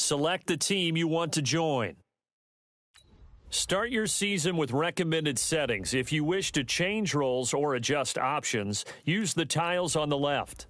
Select the team you want to join. Start your season with recommended settings. If you wish to change roles or adjust options, use the tiles on the left.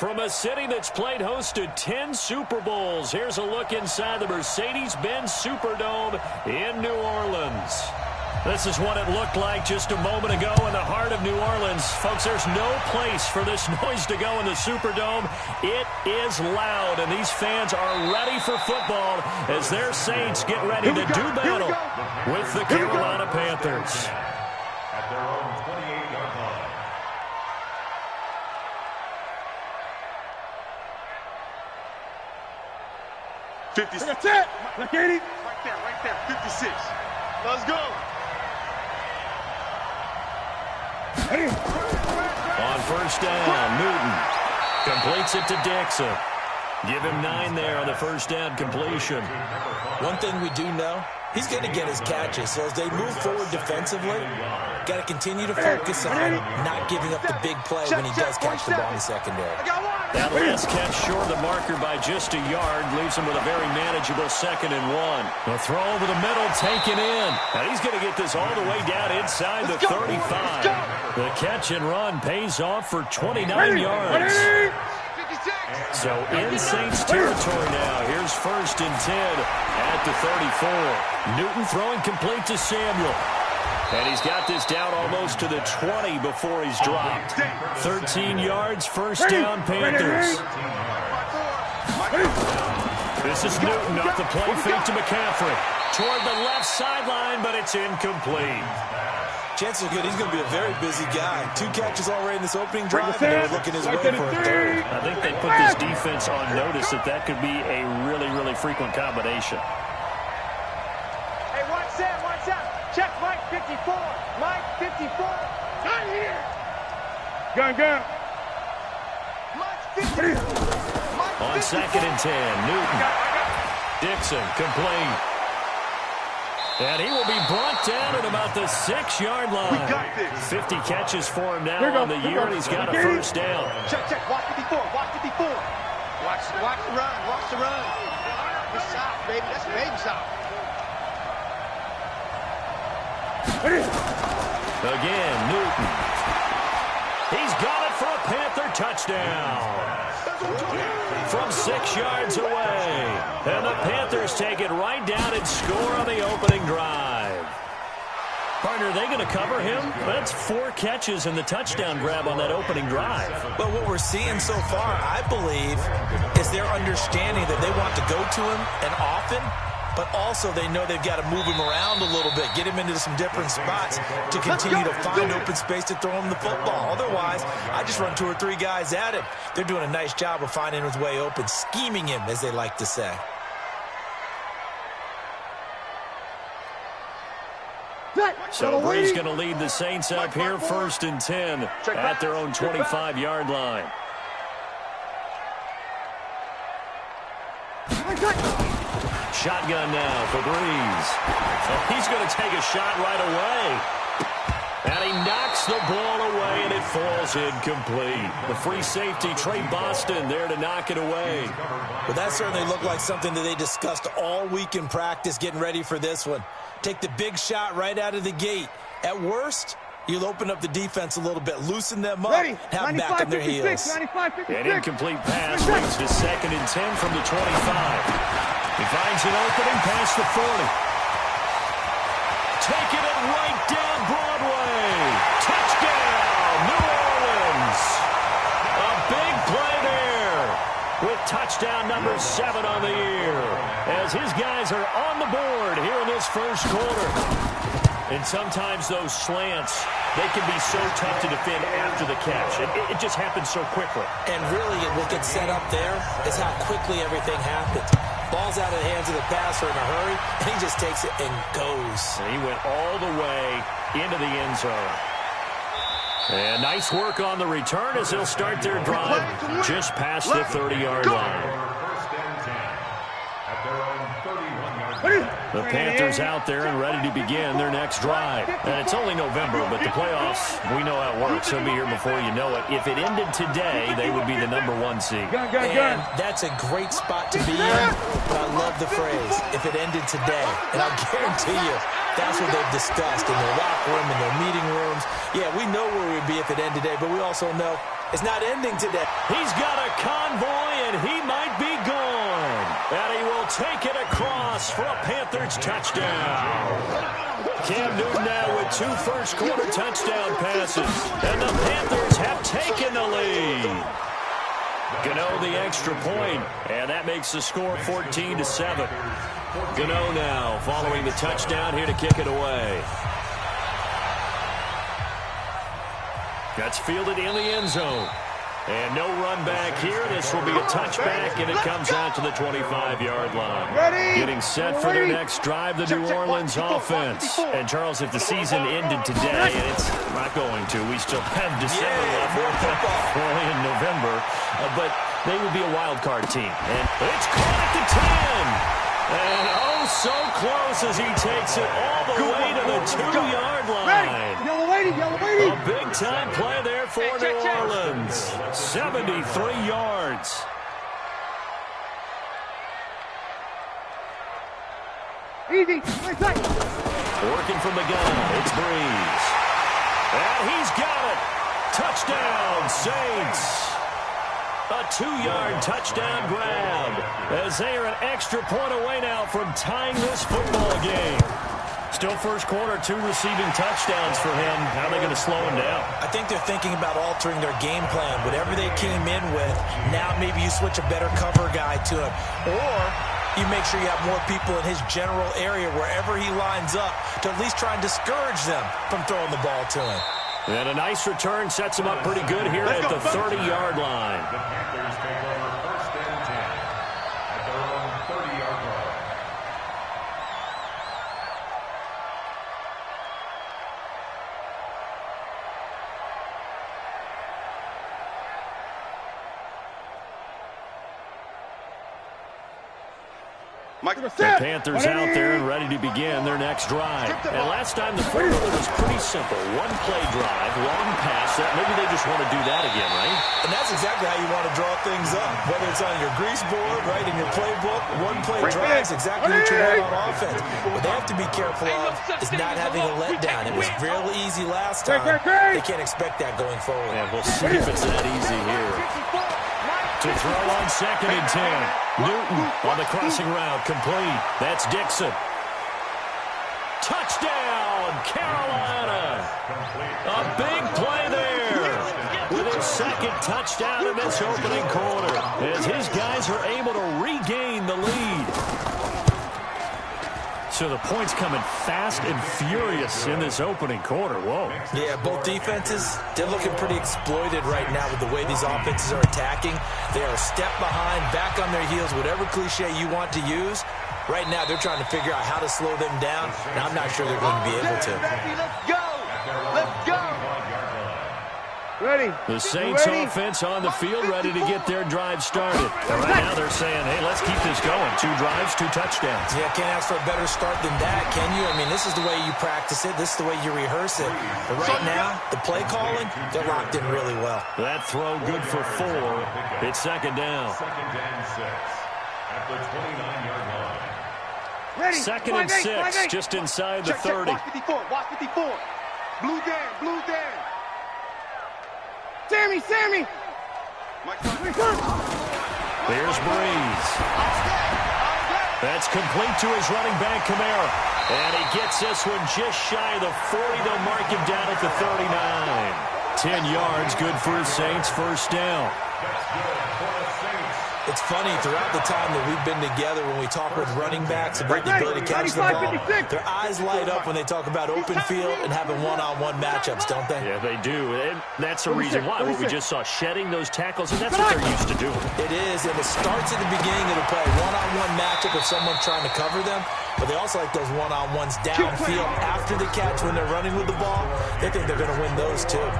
From a city that's played host to 10 Super Bowls, here's a look inside the Mercedes-Benz Superdome in New Orleans. This is what it looked like just a moment ago in the heart of New Orleans. Folks, there's no place for this noise to go in the Superdome. It is loud, and these fans are ready for football as their Saints get ready to do battle with the Carolina Panthers. At their own 28-yard line. That's it. Look at him. Right there. 56. Let's go. On first down, Newton completes it to Dixon. Give him 9 there on the first down completion. One thing we do know, he's going to get his catches. So as they move forward defensively, got to continue to focus on not giving up the big play when he does catch the ball in the secondary. That last catch short of the marker by just a yard leaves him with a very manageable 2nd and 1. The throw over the middle taken in. And he's going to get this all the way down inside the 35. The catch and run pays off for 29 yards. So in Saints territory now. Here's 1st and 10 at the 34. Newton throwing complete to Samuel. And he's got this down almost to the 20 before he's dropped. 13 yards, first down, Panthers. This is Newton off the play fake to McCaffrey. Toward the left sideline, but it's incomplete. Chances are good he's going to be a very busy guy. 2 catches already in this opening drive, and they're looking his way for a 3rd. I think they put this defense on notice that could be a really, really frequent combination. Hey, watch Sam. Check Mike 54. Mike 54. Not here. Gun. Mike 54. On 2nd and 10, Newton. Dixon complete. And he will be brought down at about the 6-yard line. We got this. 50 catches for him now on the year, and he's got a first down. Check. Watch 54. Watch the run. Watch the run. Good shot, baby. That's a baby shot. Again, Newton. He's got it for a Panther touchdown. From 6 yards away. And the Panthers take it right down and score on the opening drive. Partner, are they going to cover him? That's 4 catches and the touchdown grab on that opening drive. But what we're seeing so far, I believe, is their understanding that they want to go to him and often, but also they know they've got to move him around a little bit, get him into some different spots to continue to find open space to throw him the football. Otherwise, I just run 2 or 3 guys at him. They're doing a nice job of finding his way open, scheming him, as they like to say. So Bree's going to lead the Saints up here, 1st and 10 at their own 25-yard line. Shotgun now for Breeze. And he's going to take a shot right away. And he knocks the ball away, and it falls incomplete. The free safety, Trey Boston, there to knock it away. Well, that certainly looked like something that they discussed all week in practice, getting ready for this one. Take the big shot right out of the gate. At worst, you'll open up the defense a little bit, loosen them up, have them back on their heels. An incomplete pass leads to 2nd and 10 from the 25. He finds an opening past the 40. Taking it right down Broadway. Touchdown, New Orleans. A big play there with touchdown number 7 on the year as his guys are on the board here in this first quarter. And sometimes those slants, they can be so tough to defend after the catch. It just happens so quickly. And really, what gets set up there is how quickly everything happens. Ball's out of the hands of the passer in a hurry, and he just takes it and goes. And he went all the way into the end zone. And nice work on the return as they'll start their drive just past the 30-yard line. The Panthers out there and ready to begin their next drive. And it's only November, but the playoffs, we know how it works. They'll be here before you know it. If it ended today, they would be the number 1 seed. And that's a great spot to be in, but I love the phrase, if it ended today. And I'll guarantee you, that's what they've discussed in their locker room, in their meeting rooms. Yeah, we know where we'd be if it ended today, but we also know It's not ending today. He's got a convoy, and he might be gone. And he will take it across for a Panthers touchdown. Cam Newton now with 2 first-quarter touchdown passes. And the Panthers have taken the lead. Gano the extra point, and that makes the score 14-7. Gano now following the touchdown here to kick it away. That's fielded in the end zone. And no run back here. This will be a touchback, and it comes out to the 25-yard line. Getting set for their next drive, the New Orleans offense. And, Charles, if the season ended today, and it's not going to, we still have December left. We're only in November. But they would be a wild card team. And it's caught at the 10. And oh, so close as he takes it all the way to the 2-yard line. A big-time play there for New Orleans. 73 yards. Easy. Working from the gun, it's Breeze. And he's got it. Touchdown, Saints. A 2-yard touchdown grab as they are an extra point away now from tying this football game. Still first quarter, 2 receiving touchdowns for him. How are they going to slow him down? I think they're thinking about altering their game plan. Whatever they came in with, now maybe you switch a better cover guy to him. Or you make sure you have more people in his general area wherever he lines up to at least try and discourage them from throwing the ball to him. And a nice return sets him up pretty good here at the 30-yard line. The Panthers take over first and 10 at their own 30-yard line. The Panthers out there and ready to begin their next drive. And last time the formula was pretty simple. 1-play drive, long pass. Maybe they just want to do that again, right? And that's exactly how you want to draw things up. Whether it's on your grease board, right, in your playbook, 1-play drive is exactly what you want on offense. What they have to be careful of is not having a letdown. It was real easy last time. They can't expect that going forward. And we'll see if it's that easy here. To throw on 2nd and 10. Newton on the crossing route, complete. That's Dixon. Touchdown, Carolina. A big play there with his 2nd touchdown in this opening quarter as his guys are able to regain the lead. So the points coming fast and furious in this opening quarter. Whoa. Yeah, both defenses, they're looking pretty exploited right now with the way these offenses are attacking. They are a step behind, back on their heels, whatever cliche you want to use. Right now, they're trying to figure out how to slow them down, and I'm not sure they're going to be able to. Let's go. Let's go. Ready. The Saints offense on the field, ready to get their drive started. And right now they're saying, hey, let's keep this going. 2 drives, 2 touchdowns. Yeah, can't ask for a better start than that, can you? I mean, this is the way you practice it. This is the way you rehearse it. But right now, the play calling, they're locked in really well. That throw good for 4. It's 2nd down. 2nd and 6 at the 29-yard line. Ready. 2nd and 6, just inside the 30. Watch 54. Watch 54. Blue Dan. Blue Dan. Sammy. There's Breeze. That's complete to his running back, Kamara. And he gets this one just shy of the 40. They'll mark him down at the 39. 10 yards, good for the Saints, first down. That's good for the Saints. It's funny, throughout the time that we've been together, when we talk with running backs about the ability to catch the ball, their eyes light up when they talk about open field and having one-on-one matchups, don't they? Yeah, they do. And that's the reason why. What we just saw, shedding those tackles, and that's what they're used to doing. It is, and it starts at the beginning of the play. One-on-one matchup if someone's trying to cover them, but they also like those one-on-ones downfield after the catch when they're running with the ball. They think they're going to win those too.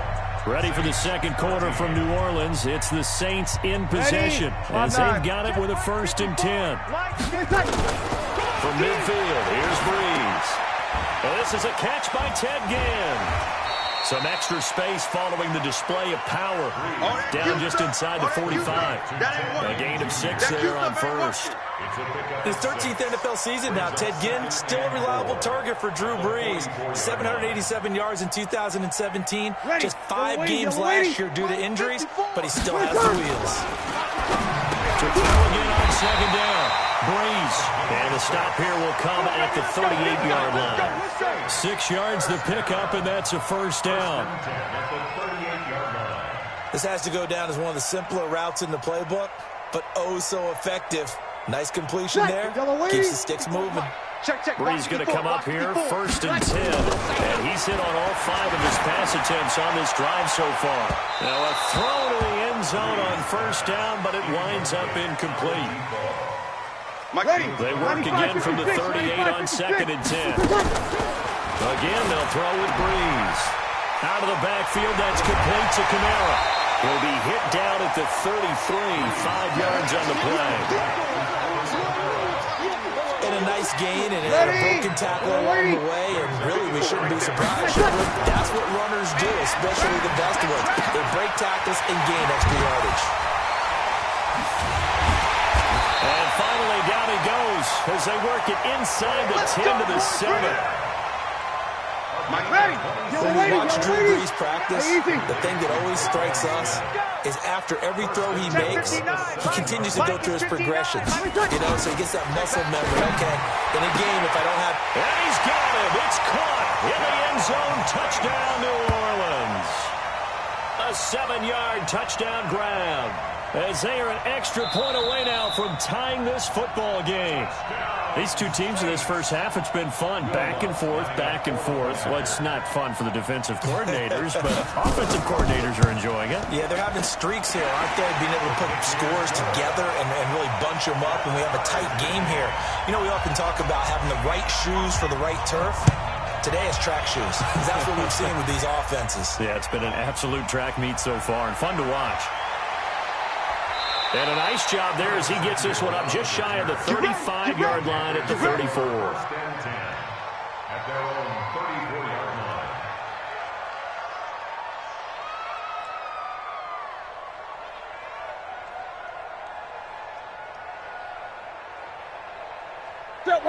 Ready for the 2nd quarter from New Orleans. It's the Saints in possession as they've got it with a 1st and 10. From midfield, here's Breeze. And this is a catch by Ted Ginn. Some extra space following the display of power. Down just inside the 45. A gain of 6 there on first. His 13th NFL season now, Ted Ginn, still a reliable target for Drew Brees. 787 yards in 2017. Just 5 games last year due to injuries, but he still has the wheels. To throw again on second down. Brees. And the stop here will come at the 38-yard line. 6 yards the pickup, and that's a first down. This has to go down as one of the simpler routes in the playbook, but oh so effective. Nice completion there. Keeps the sticks moving. Brees going to come up here, 1st and 10. And he's hit on all 5 of his pass attempts on this drive so far. Now a throw to the end zone on first down, but it winds up incomplete. They work again from the 38 on 2nd and 10. Again, they'll throw with Brees. Out of the backfield, that's complete to Kamara. Will be hit down at the 33, 5 yards on the play. And a nice gain and a broken tackle along the way, and really we shouldn't be surprised, should we? That's what runners do, especially the best ones. They break tackles and gain extra yardage. And finally down he goes as they work it inside the 10 to the 7. When we watch Drew Brees practice, the thing that always strikes us is after every throw he makes, he continues to go through his progressions. You know, so he gets that muscle memory. Okay, in a game, if I don't have... And he's got it. It's caught in the end zone. Touchdown, New Orleans. A 7-yard touchdown grab as they are an extra point away now from tying this football game. These two teams in this first half, it's been fun. Back and forth, back and forth. Well, it's not fun for the defensive coordinators, but offensive coordinators are enjoying it. Yeah, they're having streaks here, aren't they? Being able to put scores together and really bunch them up, and we have a tight game here. You know, we often talk about having the right shoes for the right turf. Today it's track shoes, because that's what we've seen with these offenses. Yeah, it's been an absolute track meet so far, and fun to watch. And a nice job there as he gets this one up just shy of the 35-yard line at the 34. At their own 34-yard line. The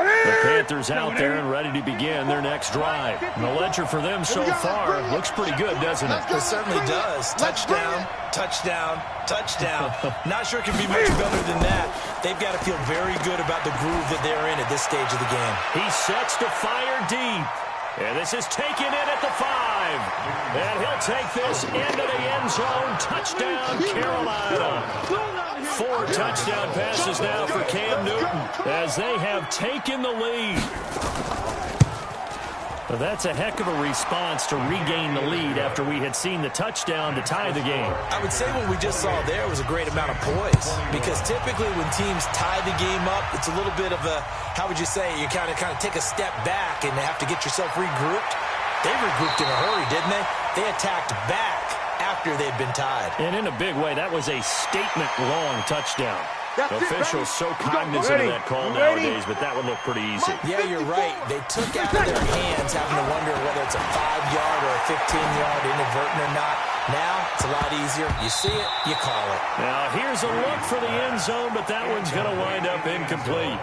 Panthers out there and ready to begin their next drive. And the ledger for them so far looks pretty good, doesn't it? It certainly does. Touchdown, touchdown, touchdown. Not sure it can be much better than that. They've got to feel very good about the groove that they're in at this stage of the game. He sets to fire deep. And this is taken in at the 5. And he'll take this into the end zone. Touchdown, Carolina. 4 touchdown passes now for Cam Newton as they have taken the lead. Well, that's a heck of a response to regain the lead after we had seen the touchdown to tie the game. I would say what we just saw there was a great amount of poise, because typically when teams tie the game up, it's a little bit of a, how would you say, you kind of take a step back and have to get yourself regrouped. They regrouped in a hurry, didn't they? They attacked back after they'd been tied. And in a big way, that was a statement-long touchdown. Officials so cognizant of that call nowadays, but that would look pretty easy. Yeah, you're right. They took out of their hands having to wonder whether it's a 5-yard or a 15-yard inadvertent or not. Now, it's a lot easier. You see it, you call it. Now, here's a look for the end zone, but that one's going to wind up incomplete.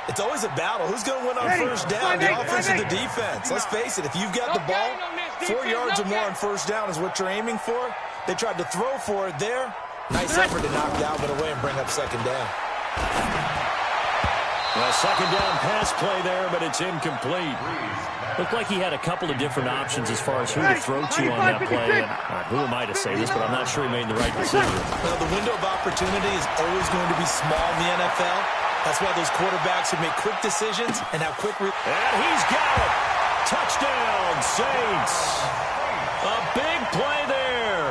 It's always a battle. Who's going to win on first down, the offense or the defense? Let's face it, if you've got the ball, 4 yards or more on first down is what you're aiming for. They tried to throw for it there. Nice effort to knock Dalvin away and bring up second down. Well, second down pass play there, but it's incomplete. Looked like he had a couple of different options as far as who to throw to on that play. And who am I to say this, but I'm not sure he made the right decision. Well, the window of opportunity is always going to be small in the NFL. That's why those quarterbacks who make quick decisions and have quick... And he's got it! Touchdown, Saints! A big play there.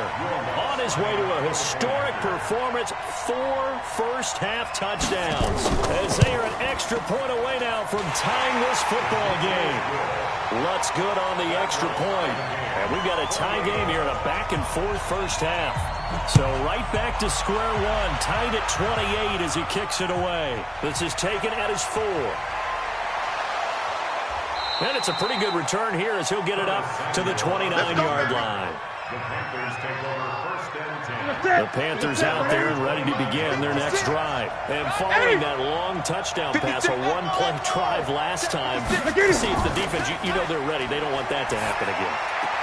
On his way to a historic performance, 4 first-half touchdowns. As they are an extra point away now from tying this football game. Lutz good on the extra point. And we've got a tie game here in a back-and-forth first half. So right back to square one, tied at 28 as he kicks it away. This is taken at his 4. And it's a pretty good return here as he'll get it up to the 29-yard line. The Panthers take over first and 10. The Panthers out there and ready to begin their next drive. And following that long touchdown pass, a one-play drive last time, see if the defense, you know they're ready. They don't want that to happen again.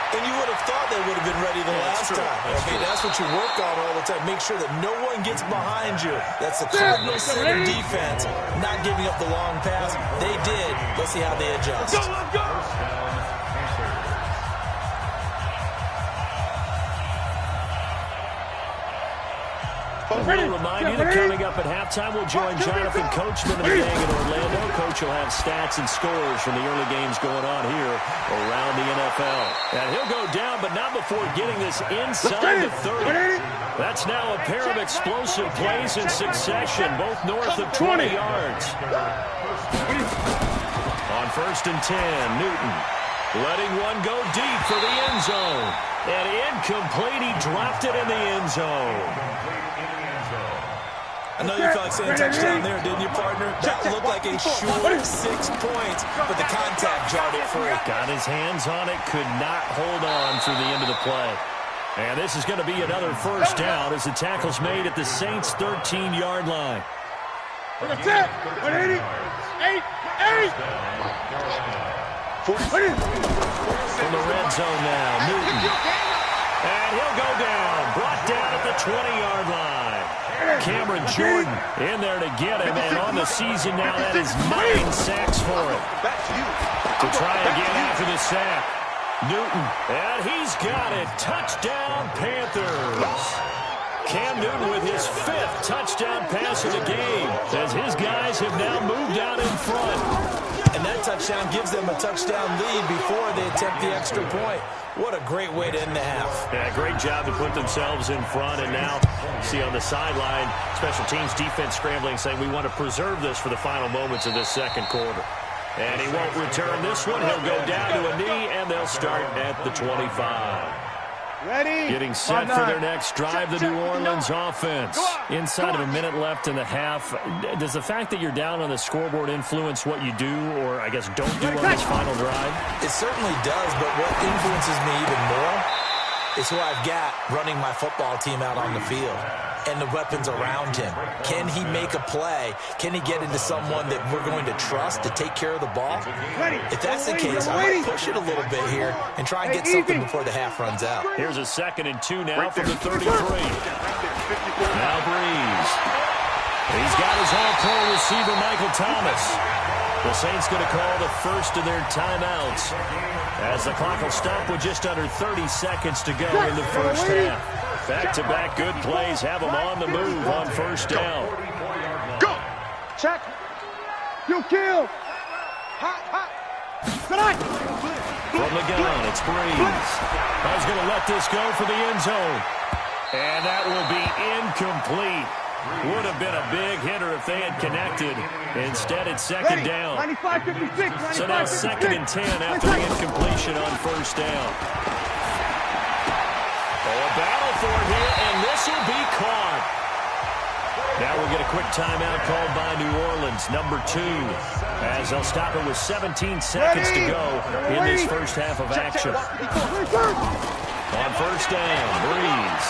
And you would have thought they would have been ready the last time. That's what you work on all the time. Make sure that no one gets behind you. That's the Cardinals center defense, not giving up the long pass. They did. Let's see how they adjust. First down, Panthers. We'll remind you that coming up at halftime, we'll join Jonathan Coachman of the gang in Orlando. Coach will have stats and scores from the early games going on here around the NFL. And he'll go down, but not before getting this inside the 30. That's now a pair of explosive plays in succession, both north of 20 yards. On first and 10, Newton letting one go deep for the end zone. And incomplete, he dropped it in the end zone. I know you felt like saying touchdown there, didn't you, partner? That looked like a short 6 points, but the contact jarred it free. Got his hands on it, could not hold on through the end of the play. And this is going to be another first down as the tackle's made at the Saints' 13-yard line. That's it. 180. 8. From the red zone now, Newton. And he'll go down, brought down at the 20-yard line. Cameron Jordan in there to get him, and on the season now, that is 9 sacks for him. To try again after the sack. Newton, and he's got it. Touchdown, Panthers. Cam Newton with his 5th touchdown pass of the game, as his guys have now moved out in front. And that touchdown gives them a touchdown lead before they attempt the extra point. What a great way to end the half. Yeah, great job to put themselves in front. And now, see on the sideline, special teams defense scrambling, saying we want to preserve this for the final moments of this second quarter. And he won't return this one. He'll go down to a knee, and they'll start at the 25. Ready? Getting set for their next drive, the New Orleans offense. Inside of a minute left in the half, does the fact that you're down on the scoreboard influence what you do, or I guess don't do on this final drive? It certainly does, but what influences me even more is who I've got running my football team out on the field and the weapons around him. Can he make a play? Can he get into someone that we're going to trust to take care of the ball? If that's the case, I might push it a little bit here and try and get something before the half runs out. Here's a 2nd and 2 now from the 33. Now Breeze. He's got his all-pro receiver, Michael Thomas. The Saints going to call the first of their timeouts as the clock will stop with just under 30 seconds to go in the first half. Back-to-back good plays have them on the move on first down. Go. Check. You kill. Hot, hot. From the gun, it's Breeze. I was going to let this go for the end zone. And that will be incomplete. Would have been a big hitter if they had connected. Instead, it's second down. 95-56. So now 2nd and 10 after the incompletion on first down. A battle for it here, and this will be caught. Now we'll get a quick timeout called by New Orleans, number 2, as they'll stop it with 17 seconds to go in this first half of action. On first down, Breeze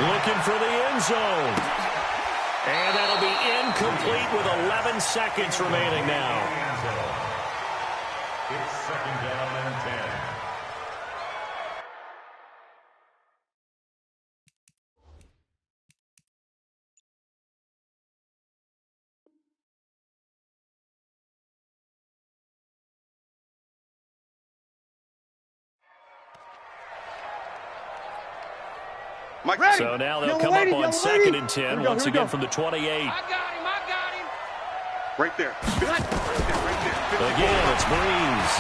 looking for the end zone. And that'll be incomplete with 11 seconds remaining now. It's 2nd down and 10. So now they'll come up on 2nd and 10, once again from the 28. I got him. Right there. Again, it's Breeze.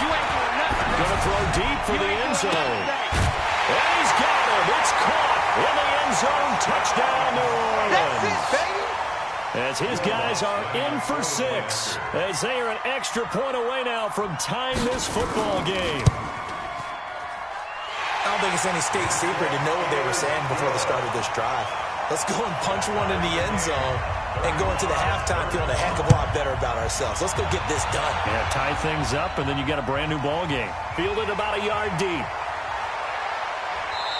Going to throw deep for the end zone. And he's got him. It's caught in the end zone. Touchdown, New Orleans. That's it, baby. As his guys are in for 6, as they are an extra point away now from tying this football game. I don't think it's any state secret to know what they were saying before the start of this drive. Let's go and punch one in the end zone and go into the halftime feeling a heck of a lot better about ourselves. Let's go get this done. Yeah, tie things up, and then you got a brand new ball game. Fielded about a yard deep.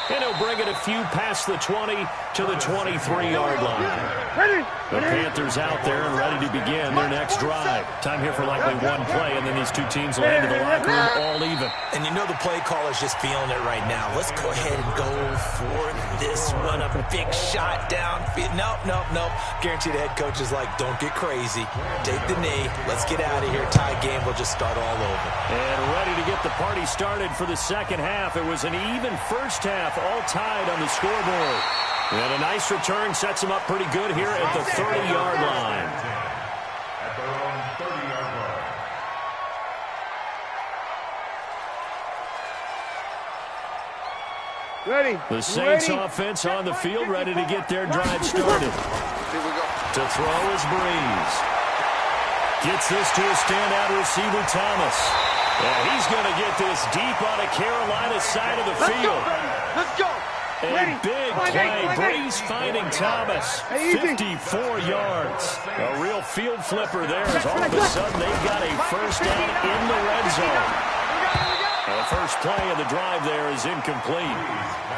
And he'll bring it a few past the 20 to the 23-yard line. The Panthers out there and ready to begin their next drive. Time here for likely one play, and then these two teams land in the locker room all even. And you know the play caller's just feeling it right now. Let's go ahead and go for this one. A big shot downfield. Nope. Guaranteed the head coach is like, don't get crazy. Take the knee. Let's get out of here. Tie game will just start all over. And ready to get the party started for the second half. It was an even first half, all tied on the scoreboard. And a nice return sets them up pretty good here at the 30-yard line. At their own 30-yard line. Ready. The Saints offense on the field, ready to get their drive started. Here we go. To throw is Breeze. Gets this to a standout receiver, Thomas. And he's going to get this deep on the Carolina side of the field. Let's go. A big play. Breeze finding Thomas. 54 yards. A real field flipper there as all of a sudden they've got a first down in the red zone. The first play of the drive there is incomplete.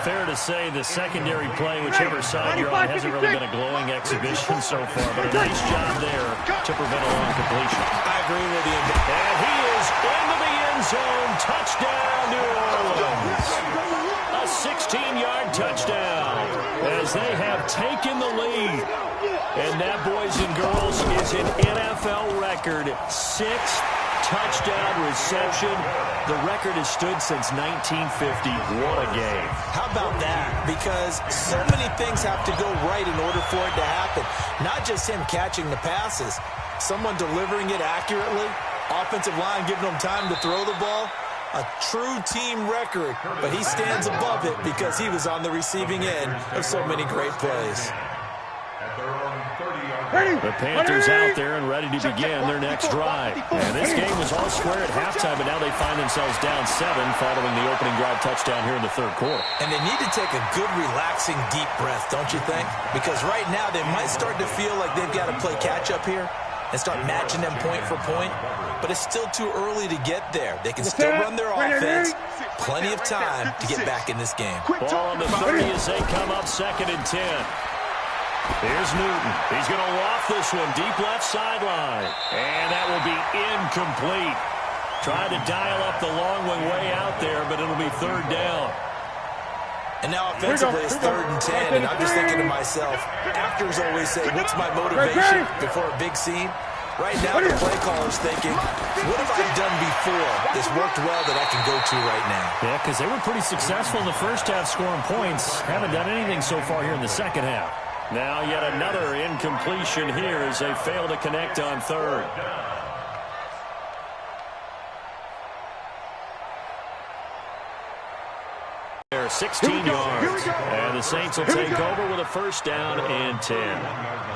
Fair to say the secondary play, whichever side you're on, hasn't really been a glowing exhibition so far, but a nice job there to prevent a long completion. I agree with you. And he is into the end zone. Touchdown, New Orleans. A 16-yard touchdown as they have taken the lead. And that, boys and girls, is an NFL record. 6th touchdown reception. The record has stood since 1950. What a game. How about that? Because so many things have to go right in order for it to happen. Not just him catching the passes. Someone delivering it accurately. Offensive line giving them time to throw the ball. A true team record. But he stands above it because he was on the receiving end of so many great plays. At their own 30-yard line. The Panthers out there and ready to begin their next drive. And this game was all square at halftime, but now they find themselves down 7 following the opening drive touchdown here in the third quarter. And they need to take a good, relaxing, deep breath, don't you think? Because right now they might start to feel like they've got to play catch-up here and start matching them point for point. But it's still too early to get there. They can still run their offense. Plenty of time to get back in this game. Ball on the 30 as they come up 2nd and 10. Here's Newton. He's going to loft this one deep left sideline. And that will be incomplete. Trying to dial up the long one way out there, but it'll be 3rd down. And now offensively it's 3rd and 10. And I'm just thinking to myself, actors always say, what's my motivation before a big scene? Right now the play caller's thinking, what have I done before that's worked well that I can go to right now? Yeah, because they were pretty successful in the first half scoring points. Haven't done anything so far here in the second half. Now yet another incompletion here as they fail to connect on 3rd. There, 16 yards. And the Saints will take over with a first down and 10.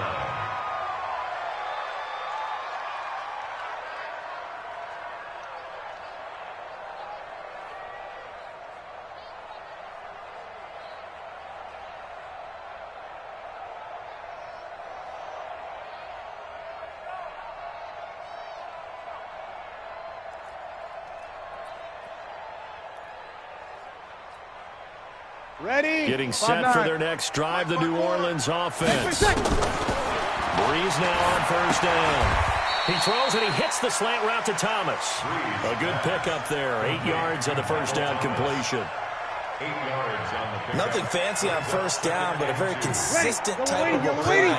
Ready. Getting set for their next drive, the New Orleans offense. Breeze now on first down. He throws and he hits the slant route to Thomas. A good pickup there. 8 yards on the first down completion. 8 yards on the pick. Nothing fancy on first down, but a very consistent type of a play.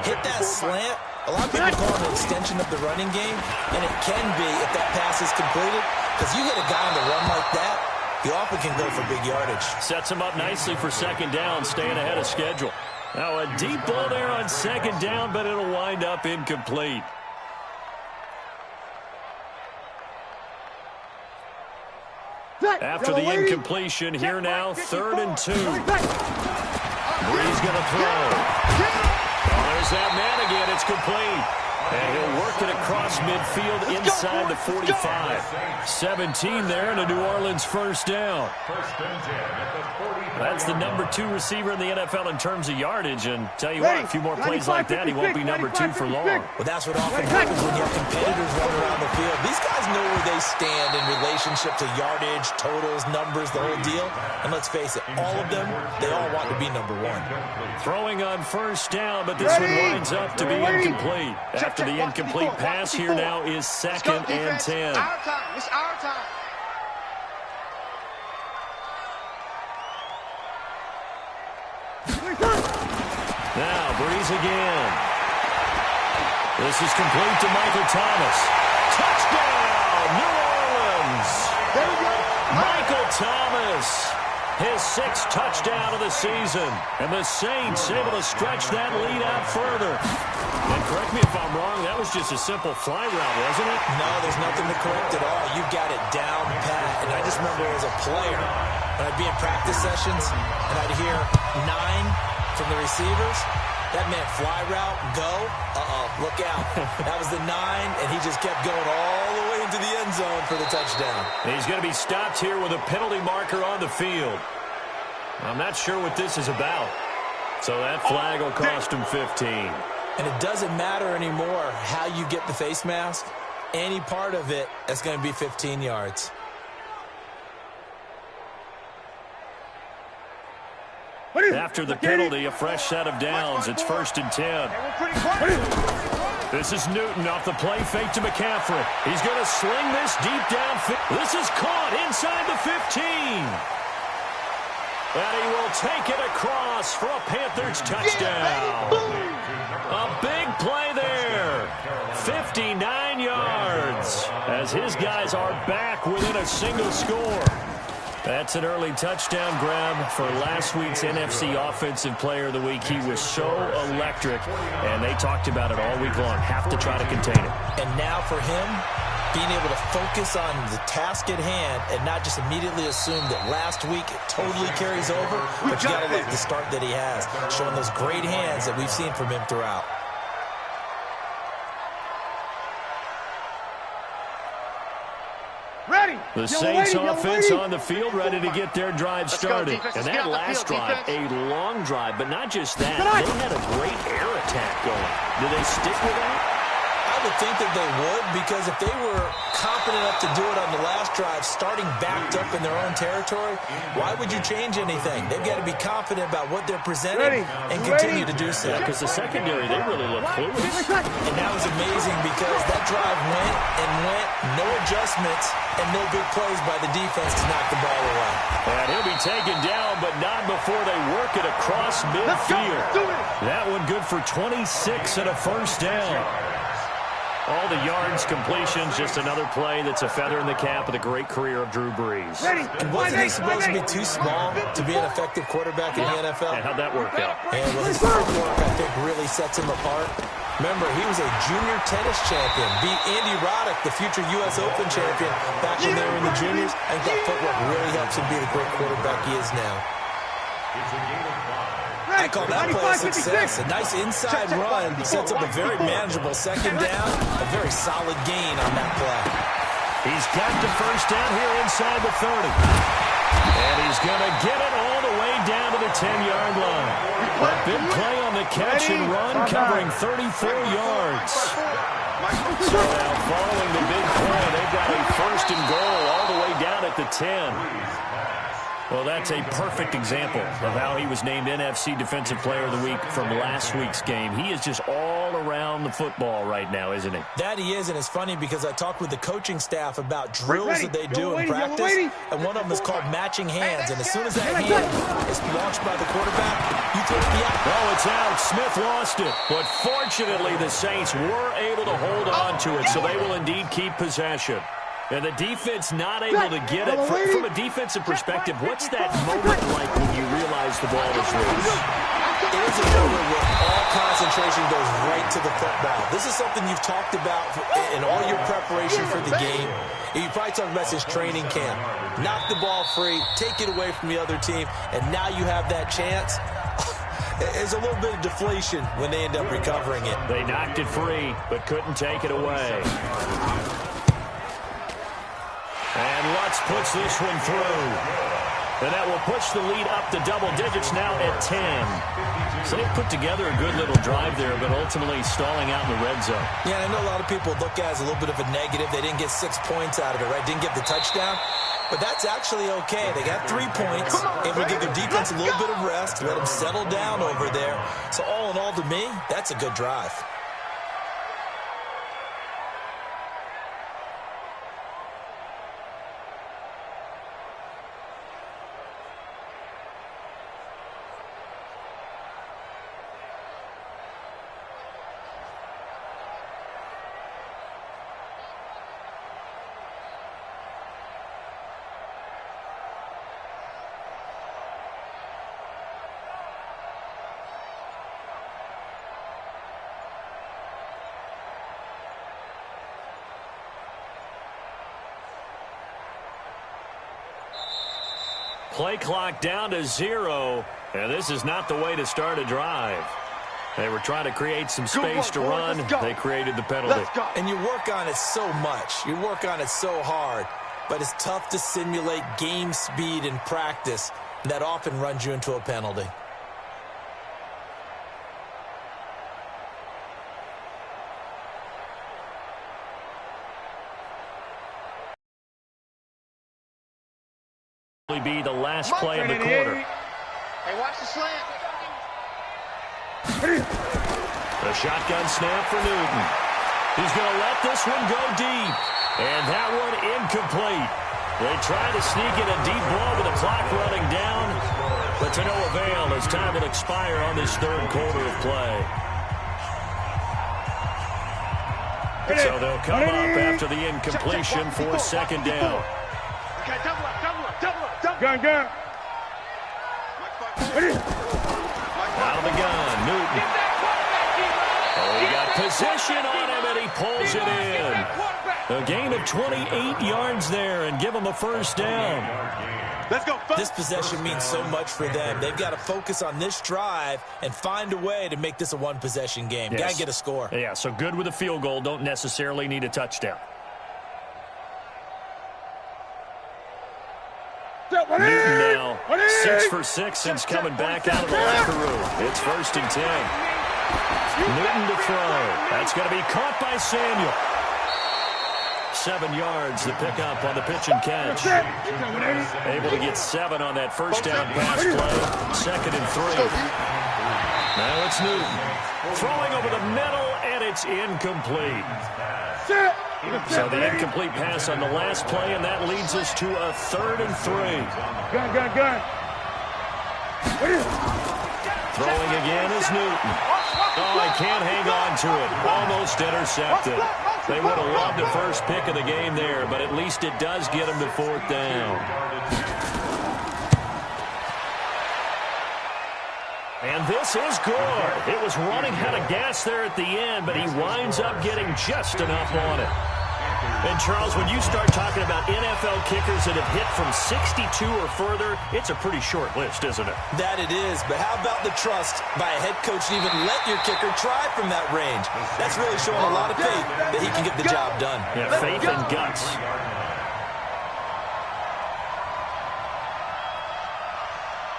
Hit that slant. A lot of people call it an extension of the running game, and it can be if that pass is completed. Because you hit a guy on the run like that, he often can go for big yardage. Sets him up nicely for 2nd down, staying ahead of schedule. Now a deep ball there on 2nd down, but it'll wind up incomplete. After the incompletion, here now, 3rd and 2. Breeze going to throw. Oh, there's that man again. It's complete. And he'll work it across midfield inside the 45. 17 there and a New Orleans first down. That's the number 2 receiver in the NFL in terms of yardage. And tell you what, a few more plays like that, he won't be number 2 for long. Well, that's what often happens when you have competitors running around the field. These guys know where they stand in relationship to yardage, totals, numbers, the whole deal. And let's face it, all of them, they all want to be number 1. Throwing on first down, but this one winds up to be incomplete. After the incomplete pass, here now is 2nd and 10. Our time. It's our time. Now, Breeze again. This is complete to Michael Thomas. Touchdown, New Orleans! There we go. Michael Thomas, his 6th touchdown of the season. And the Saints able to stretch that lead out further. And correct me if I'm wrong, that was just a simple fly route, wasn't it? No, there's nothing to correct at all. You've got it down pat. And I just remember as a player, when I'd be in practice sessions, and I'd hear 9 from the receivers, that meant fly route, go, look out. That was the 9, and he just kept going all the way into the end zone for the touchdown. And he's going to be stopped here with a penalty marker on the field. I'm not sure what this is about. So that flag will cost him 15. And it doesn't matter anymore how you get the face mask. Any part of it is going to be 15 yards. After the penalty, a fresh set of downs. It's 1st and 10. This is Newton off the play fake to McCaffrey. He's going to sling this deep downfield. This is caught inside the 15. And he will take it across for a Panthers touchdown. A big play there. 59 yards as his guys are back within a single score. That's an early touchdown grab for last week's NFC Offensive Player of the Week. He was so electric, and they talked about it all week long. Have to try to contain it. And now for him, being able to focus on the task at hand and not just immediately assume that last week it totally carries over, but you got to love the start that he has, showing those great hands that we've seen from him throughout. The Saints offense on the field, ready to get their drive started. And that last drive, a long drive, but not just that. They had a great air attack going. Do they stick with that? I would think that they would, because if they were confident enough to do it on the last drive, starting backed up in their own territory, why would you change anything? They've got to be confident about what they're presenting and continue to do so. Because the secondary, they really look clueless. And that was amazing because that drive went and went, no adjustments, and no big plays by the defense to knock the ball away. And he'll be taken down, but not before they work it across midfield. That one good for 26 and a first down. All the yards, completions, just another play that's a feather in the cap of the great career of Drew Brees. And wasn't he supposed to be too small to be an effective quarterback in the NFL? And how'd that work out? And well, his footwork, I think, really sets him apart. Remember, he was a junior tennis champion, beat Andy Roddick, the future U.S. Open champion, back when they were in the juniors. I think that footwork really helps him be the great quarterback he is now. I call that play a success. A nice inside run sets up a very manageable second down. A very solid gain on that play. He's got the first down here inside the 30. And he's going to get it all the way down to the 10-yard line. A big play on the catch and run, covering 34 yards. So now following the big play, they've got a first and goal all the way down at the 10. Well, that's a perfect example of how he was named NFC Defensive Player of the Week from last week's game. He is just all around the football right now, isn't he? That he is, and it's funny because I talked with the coaching staff about drills that they do in practice, and one of them is called matching hands. And as soon as that hand is launched by the quarterback, you take the out. Oh, it's out. Smith lost it. But fortunately, the Saints were able to hold on to it, so they will indeed keep possession. And the defense not able to get it. From a defensive perspective, what's that moment like when you realize the ball is loose? It is a moment where all concentration goes right to the football. This is something you've talked about in all your preparation for the game. You probably talked about this training camp. Knock the ball free, take it away from the other team, and now you have that chance. There's a little bit of deflation when they end up recovering it. They knocked it free, but couldn't take it away. And Lutz puts this one through. And that will push the lead up to double digits now at 10. So they put together a good little drive there, but ultimately stalling out in the red zone. Yeah, I know a lot of people look at it as a little bit of a negative. They didn't get 6 points out of it, right? Didn't get the touchdown. But that's actually okay. They got 3 points. Able to give their defense a little bit of rest, let them settle down over there. So all in all, to me, that's a good drive. Play clock down to 0, and this is not the way to start a drive. They were trying to create some space to run. They created the penalty. And you work on it so much. You work on it so hard. But it's tough to simulate game speed in practice. That often runs you into a penalty. Be the last play of the quarter. Hey, watch the slant. The shotgun snap for Newton. He's going to let this one go deep. And that one incomplete. They try to sneak in a deep ball with the clock running down, but to no avail as time will expire on this third quarter of play. So they'll come up after the incompletion for second down. Okay, double up. Gun. Out of the gun, Newton. Oh, he got possession on him, and he pulls it in. A gain of 28 yards there, and give him a first down. Let's go. This possession means so much for them. They've got to focus on this drive and find a way to make this a one-possession game. Yes. Got to get a score. Yeah, so good with a field goal. Don't necessarily need a touchdown. Newton now 6 for 6 since coming back out of the locker room. It's 1st and 10. Newton to throw. That's going to be caught by Samuel. 7 yards the pickup on the pitch and catch. Able to get 7 on that first down pass play. 2nd and 3. Now it's Newton. Throwing over the middle, and it's incomplete. So the incomplete pass on the last play, and that leads us to a 3rd and 3. Gun. Throwing again is Newton. Oh, he can't hang on to it. Almost intercepted. They would have loved the first pick of the game there, but at least it does get him to 4th down. And this is good. It was running out of gas there at the end, but he winds up getting just enough on it. And, Charles, when you start talking about NFL kickers that have hit from 62 or further, it's a pretty short list, isn't it? That it is, but how about the trust by a head coach to even let your kicker try from that range? That's really showing a lot of faith that he can get the job done. Yeah, faith and guts.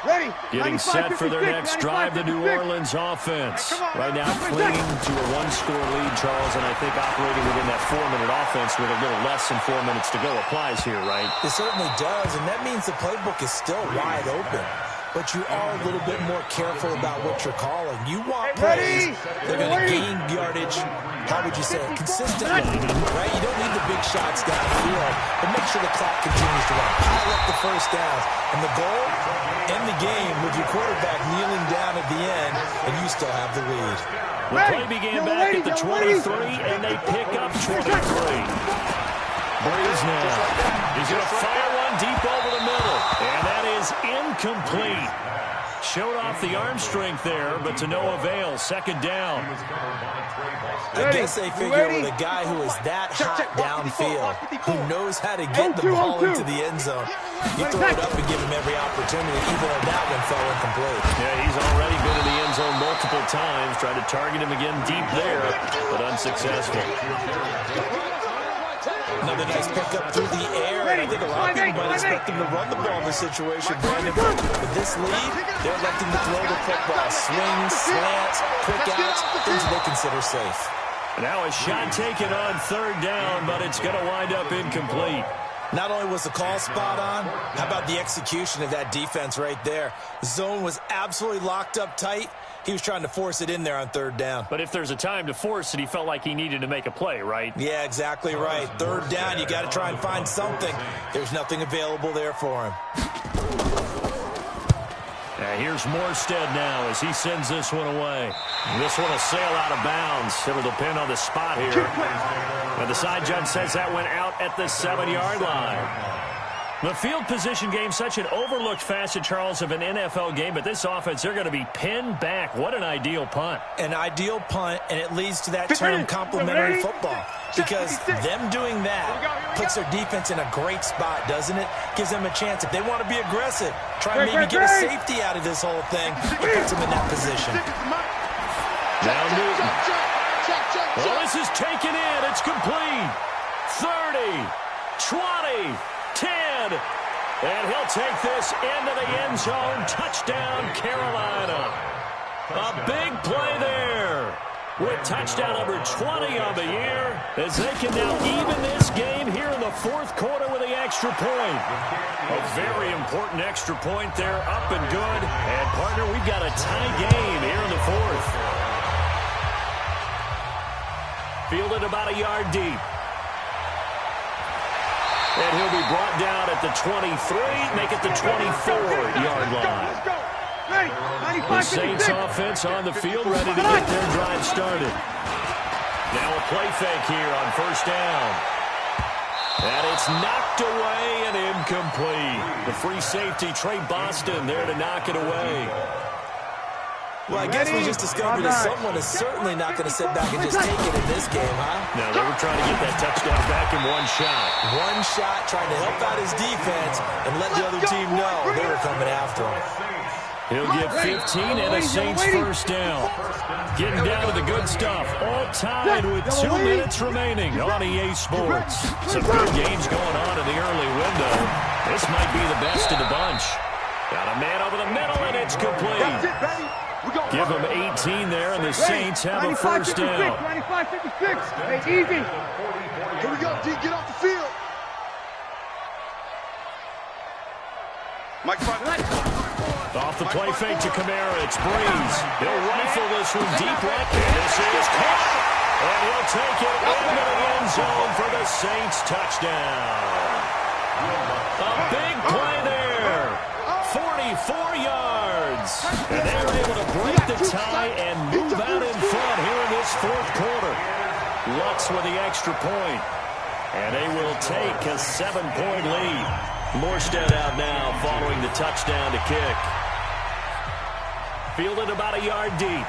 Ready. Getting set for their next drive, the New Orleans offense. Right now clinging to a 1-score lead, Charles, and I think operating within that 4-minute offense with a little less than 4 minutes to go applies here, right? It certainly does, and that means the playbook is still wide open. But you are a little bit more careful about what you're calling. You want plays. They're going to gain yardage, how would you say it, consistently, right? You don't need the big shots downfield, but make sure the clock continues to run. Pile up the first downs. And the goal, end the game with your quarterback kneeling down at the end, and you still have the lead. The play began back at the 23, and they pick up 23. Breeze now. He's going to fire one deep over the middle, and that is incomplete. Showed off the arm strength there, but to no avail. Second down. I guess they figure with a guy who is that hot downfield, who knows how to get the ball into the end zone, you throw it up and give him every opportunity, even though that one fell incomplete. Yeah, he's already been in the end zone multiple times. Tried to target him again deep there, but unsuccessful. Another nice pickup through the air, and I think a lot of people might expect him to run the ball in this situation, Brandon. With this lead, they're electing to throw the football. Swings, slants, quick outs, things they consider safe. Now a shot taken on third down, but it's going to wind up incomplete. Not only was the call spot on, how about the execution of that defense right there? The zone was absolutely locked up tight. He was trying to force it in there on third down. But if there's a time to force it, he felt like he needed to make a play, right? Yeah, exactly right. Third down, you got to try and find something. There's nothing available there for him. Here's Morstead now as he sends this one away. This one will sail out of bounds. It'll depend on the spot here. And the side judge says that went out at the 7-yard line. The field position game, such an overlooked facet, Charles, of an NFL game, but this offense, they're going to be pinned back. What an ideal punt. An ideal punt, and it leads to that term complementary football. Because them doing that puts their defense in a great spot, doesn't it? Gives them a chance. If they want to be aggressive, try and maybe get a safety out of this whole thing. It puts them in that position. Now Newton. Well, this is taken in. It's complete. 30, 20, 10. And he'll take this into the end zone. Touchdown, Carolina. A big play there. With touchdown number 20 on the year, as they can now even this game here in the fourth quarter with the extra point. A very important extra point there, up and good. And, partner, we've got a tie game here in the fourth. Fielded about a yard deep. And he'll be brought down at the 23, make it the 24-yard line. The Saints offense on the field, ready to get their drive started. Now a play fake here on first down. And it's knocked away and incomplete. The free safety, Trey Boston, there to knock it away. Well, I guess we just discovered that someone is certainly not going to sit back and just take it in this game, huh? No, they were trying to get that touchdown back in one shot. One shot, trying to help out his defense and let the other team know they were coming after him. He'll get 15 and a Saints first down. Getting down to the good stuff. All tied with 2 minutes remaining on EA Sports. Some good games going on in the early window. This might be the best of the bunch. Got a man over the middle, and it's complete. Give him 18 there, and the Saints have a first down. 95-56. Hey, easy. Here we go, D. Get off the field. Mike front. Off the play fake to Kamara. It's Breeze. He'll rifle this one deep right. And this is caught. And he'll take it into the end zone for the Saints touchdown. A big play there. 44 yards. And they're able to break the tie and move out in front here in this fourth quarter. Lutz with the extra point. And they will take a 7-point lead. Morstead out now following the touchdown to kick. Fielded about a yard deep.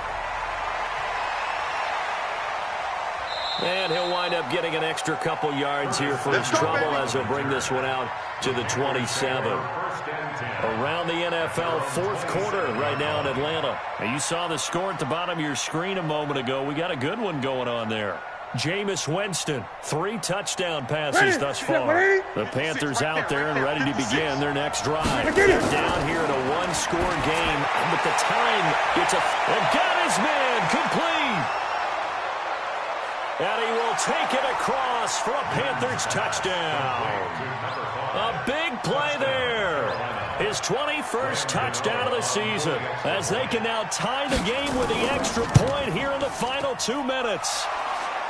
And he'll wind up getting an extra couple yards here for his trouble as he'll bring this one out to the 27. Around the NFL fourth quarter right now in Atlanta. Now you saw the score at the bottom of your screen a moment ago. We got a good one going on there. Jameis Winston, 3 touchdown passes thus far. The Panthers out there and ready to begin their next drive. They're down here in a one-score game, but the time, and got his man complete. And he will take it across for a Panthers touchdown. A big play there. His 21st touchdown of the season, as they can now tie the game with the extra point here in the final 2 minutes.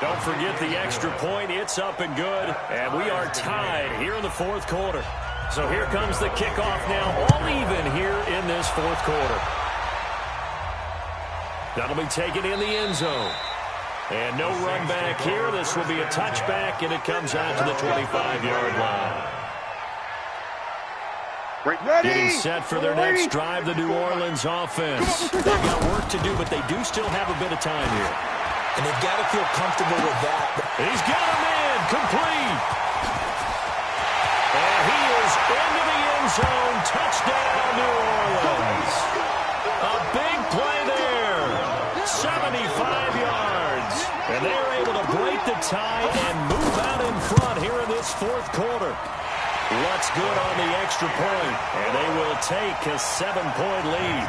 Don't forget the extra point. It's up and good. And we are tied here in the fourth quarter. So here comes the kickoff now, all even here in this fourth quarter. That'll be taken in the end zone. And no run back here. This will be a touchback, and it comes out to the 25-yard line. Getting set for their next drive, the New Orleans offense. They've got work to do, but they do still have a bit of time here. And they've got to feel comfortable with that. He's got him in, complete. And he is into the end zone. Touchdown, New Orleans. A big play there. 75 yards. And they're able to break the tie and move out in front here in this fourth quarter. What's good on the extra point, and they will take a 7-point lead.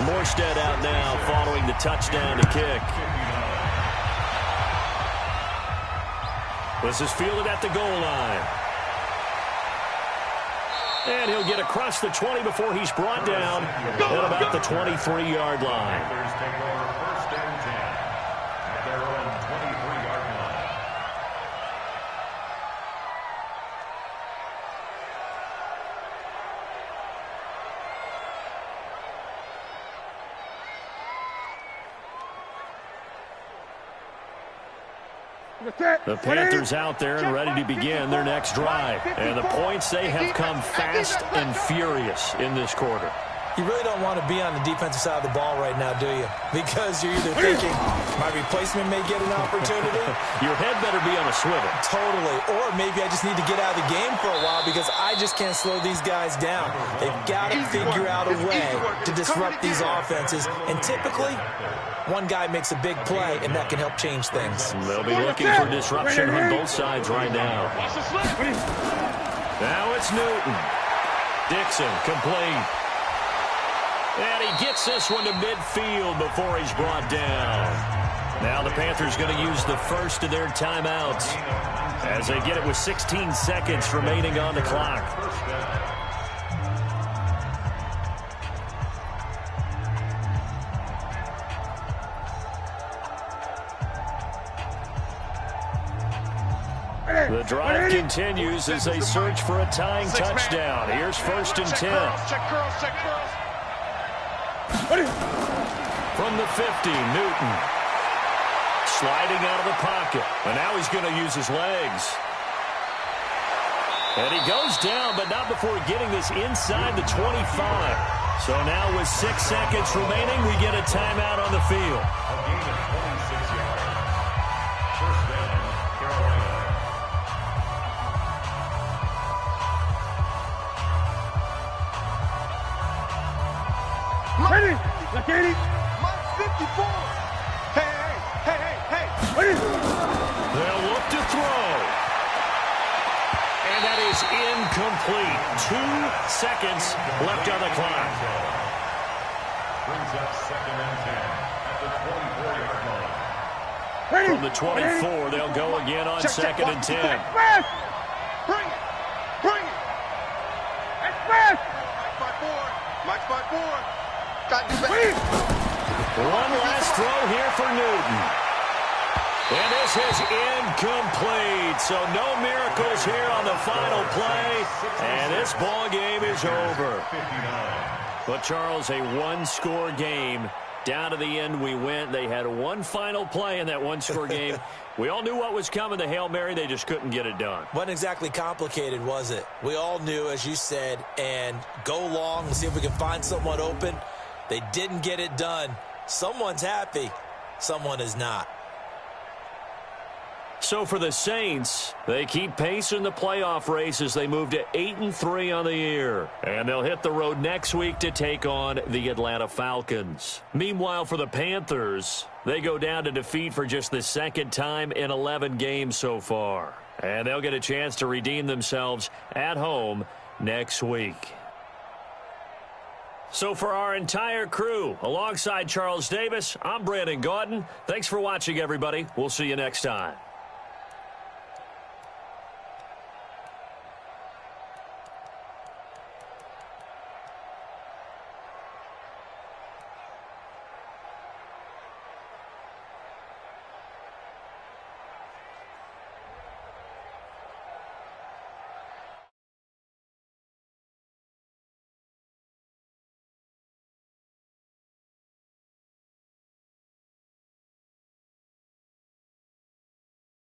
Morstead out now following the touchdown to kick. This is fielded at the goal line. And he'll get across the 20 before he's brought down at about the 23-yard line. The Panthers out there and ready to begin their next drive. And the points, they have come fast and furious in this quarter. You really don't want to be on the defensive side of the ball right now, do you? Because you're either thinking, my replacement may get an opportunity. Your head better be on a swivel. Totally. Or maybe I just need to get out of the game for a while because I just can't slow these guys down. They've got to figure out a way to disrupt these offenses. And typically, one guy makes a big play, and that can help change things. They'll be looking for disruption on both sides right now. Now it's Newton. Dixon, complete. And he gets this one to midfield before he's brought down. Now the Panthers going to use the first of their timeouts as they get it with 16 seconds remaining on the clock. The drive continues as they search for a tying touchdown. Here's 1st and 10. From the 50, Newton. Sliding out of the pocket. And now he's going to use his legs. And he goes down, but not before getting this inside the 25. So now with 6 seconds remaining, we get a timeout on the field. Ready? Look at it. Mike 54. Hey. They'll look to throw. And that is incomplete. 2 seconds left on the clock. Brings up 2nd and 10 at the 24-yard line. Ready? From the 24, they'll go again on 2nd and 10. Fast. Bring it. That's fast. Mike's by 4. One last throw here for Newton. And this is incomplete. So no miracles here on the final play. And this ball game is over. But Charles, a one-score game. Down to the end we went. They had one final play in that one-score game. We all knew what was coming, the Hail Mary. They just couldn't get it done. Wasn't exactly complicated, was it? We all knew, as you said, and go long and see if we can find someone open. They didn't get it done. Someone's happy. Someone is not. So for the Saints, they keep pace in the playoff race as they move to 8-3 on the year. And they'll hit the road next week to take on the Atlanta Falcons. Meanwhile, for the Panthers, they go down to defeat for just the second time in 11 games so far. And they'll get a chance to redeem themselves at home next week. So for our entire crew, alongside Charles Davis, I'm Brandon Gaudin. Thanks for watching, everybody. We'll see you next time.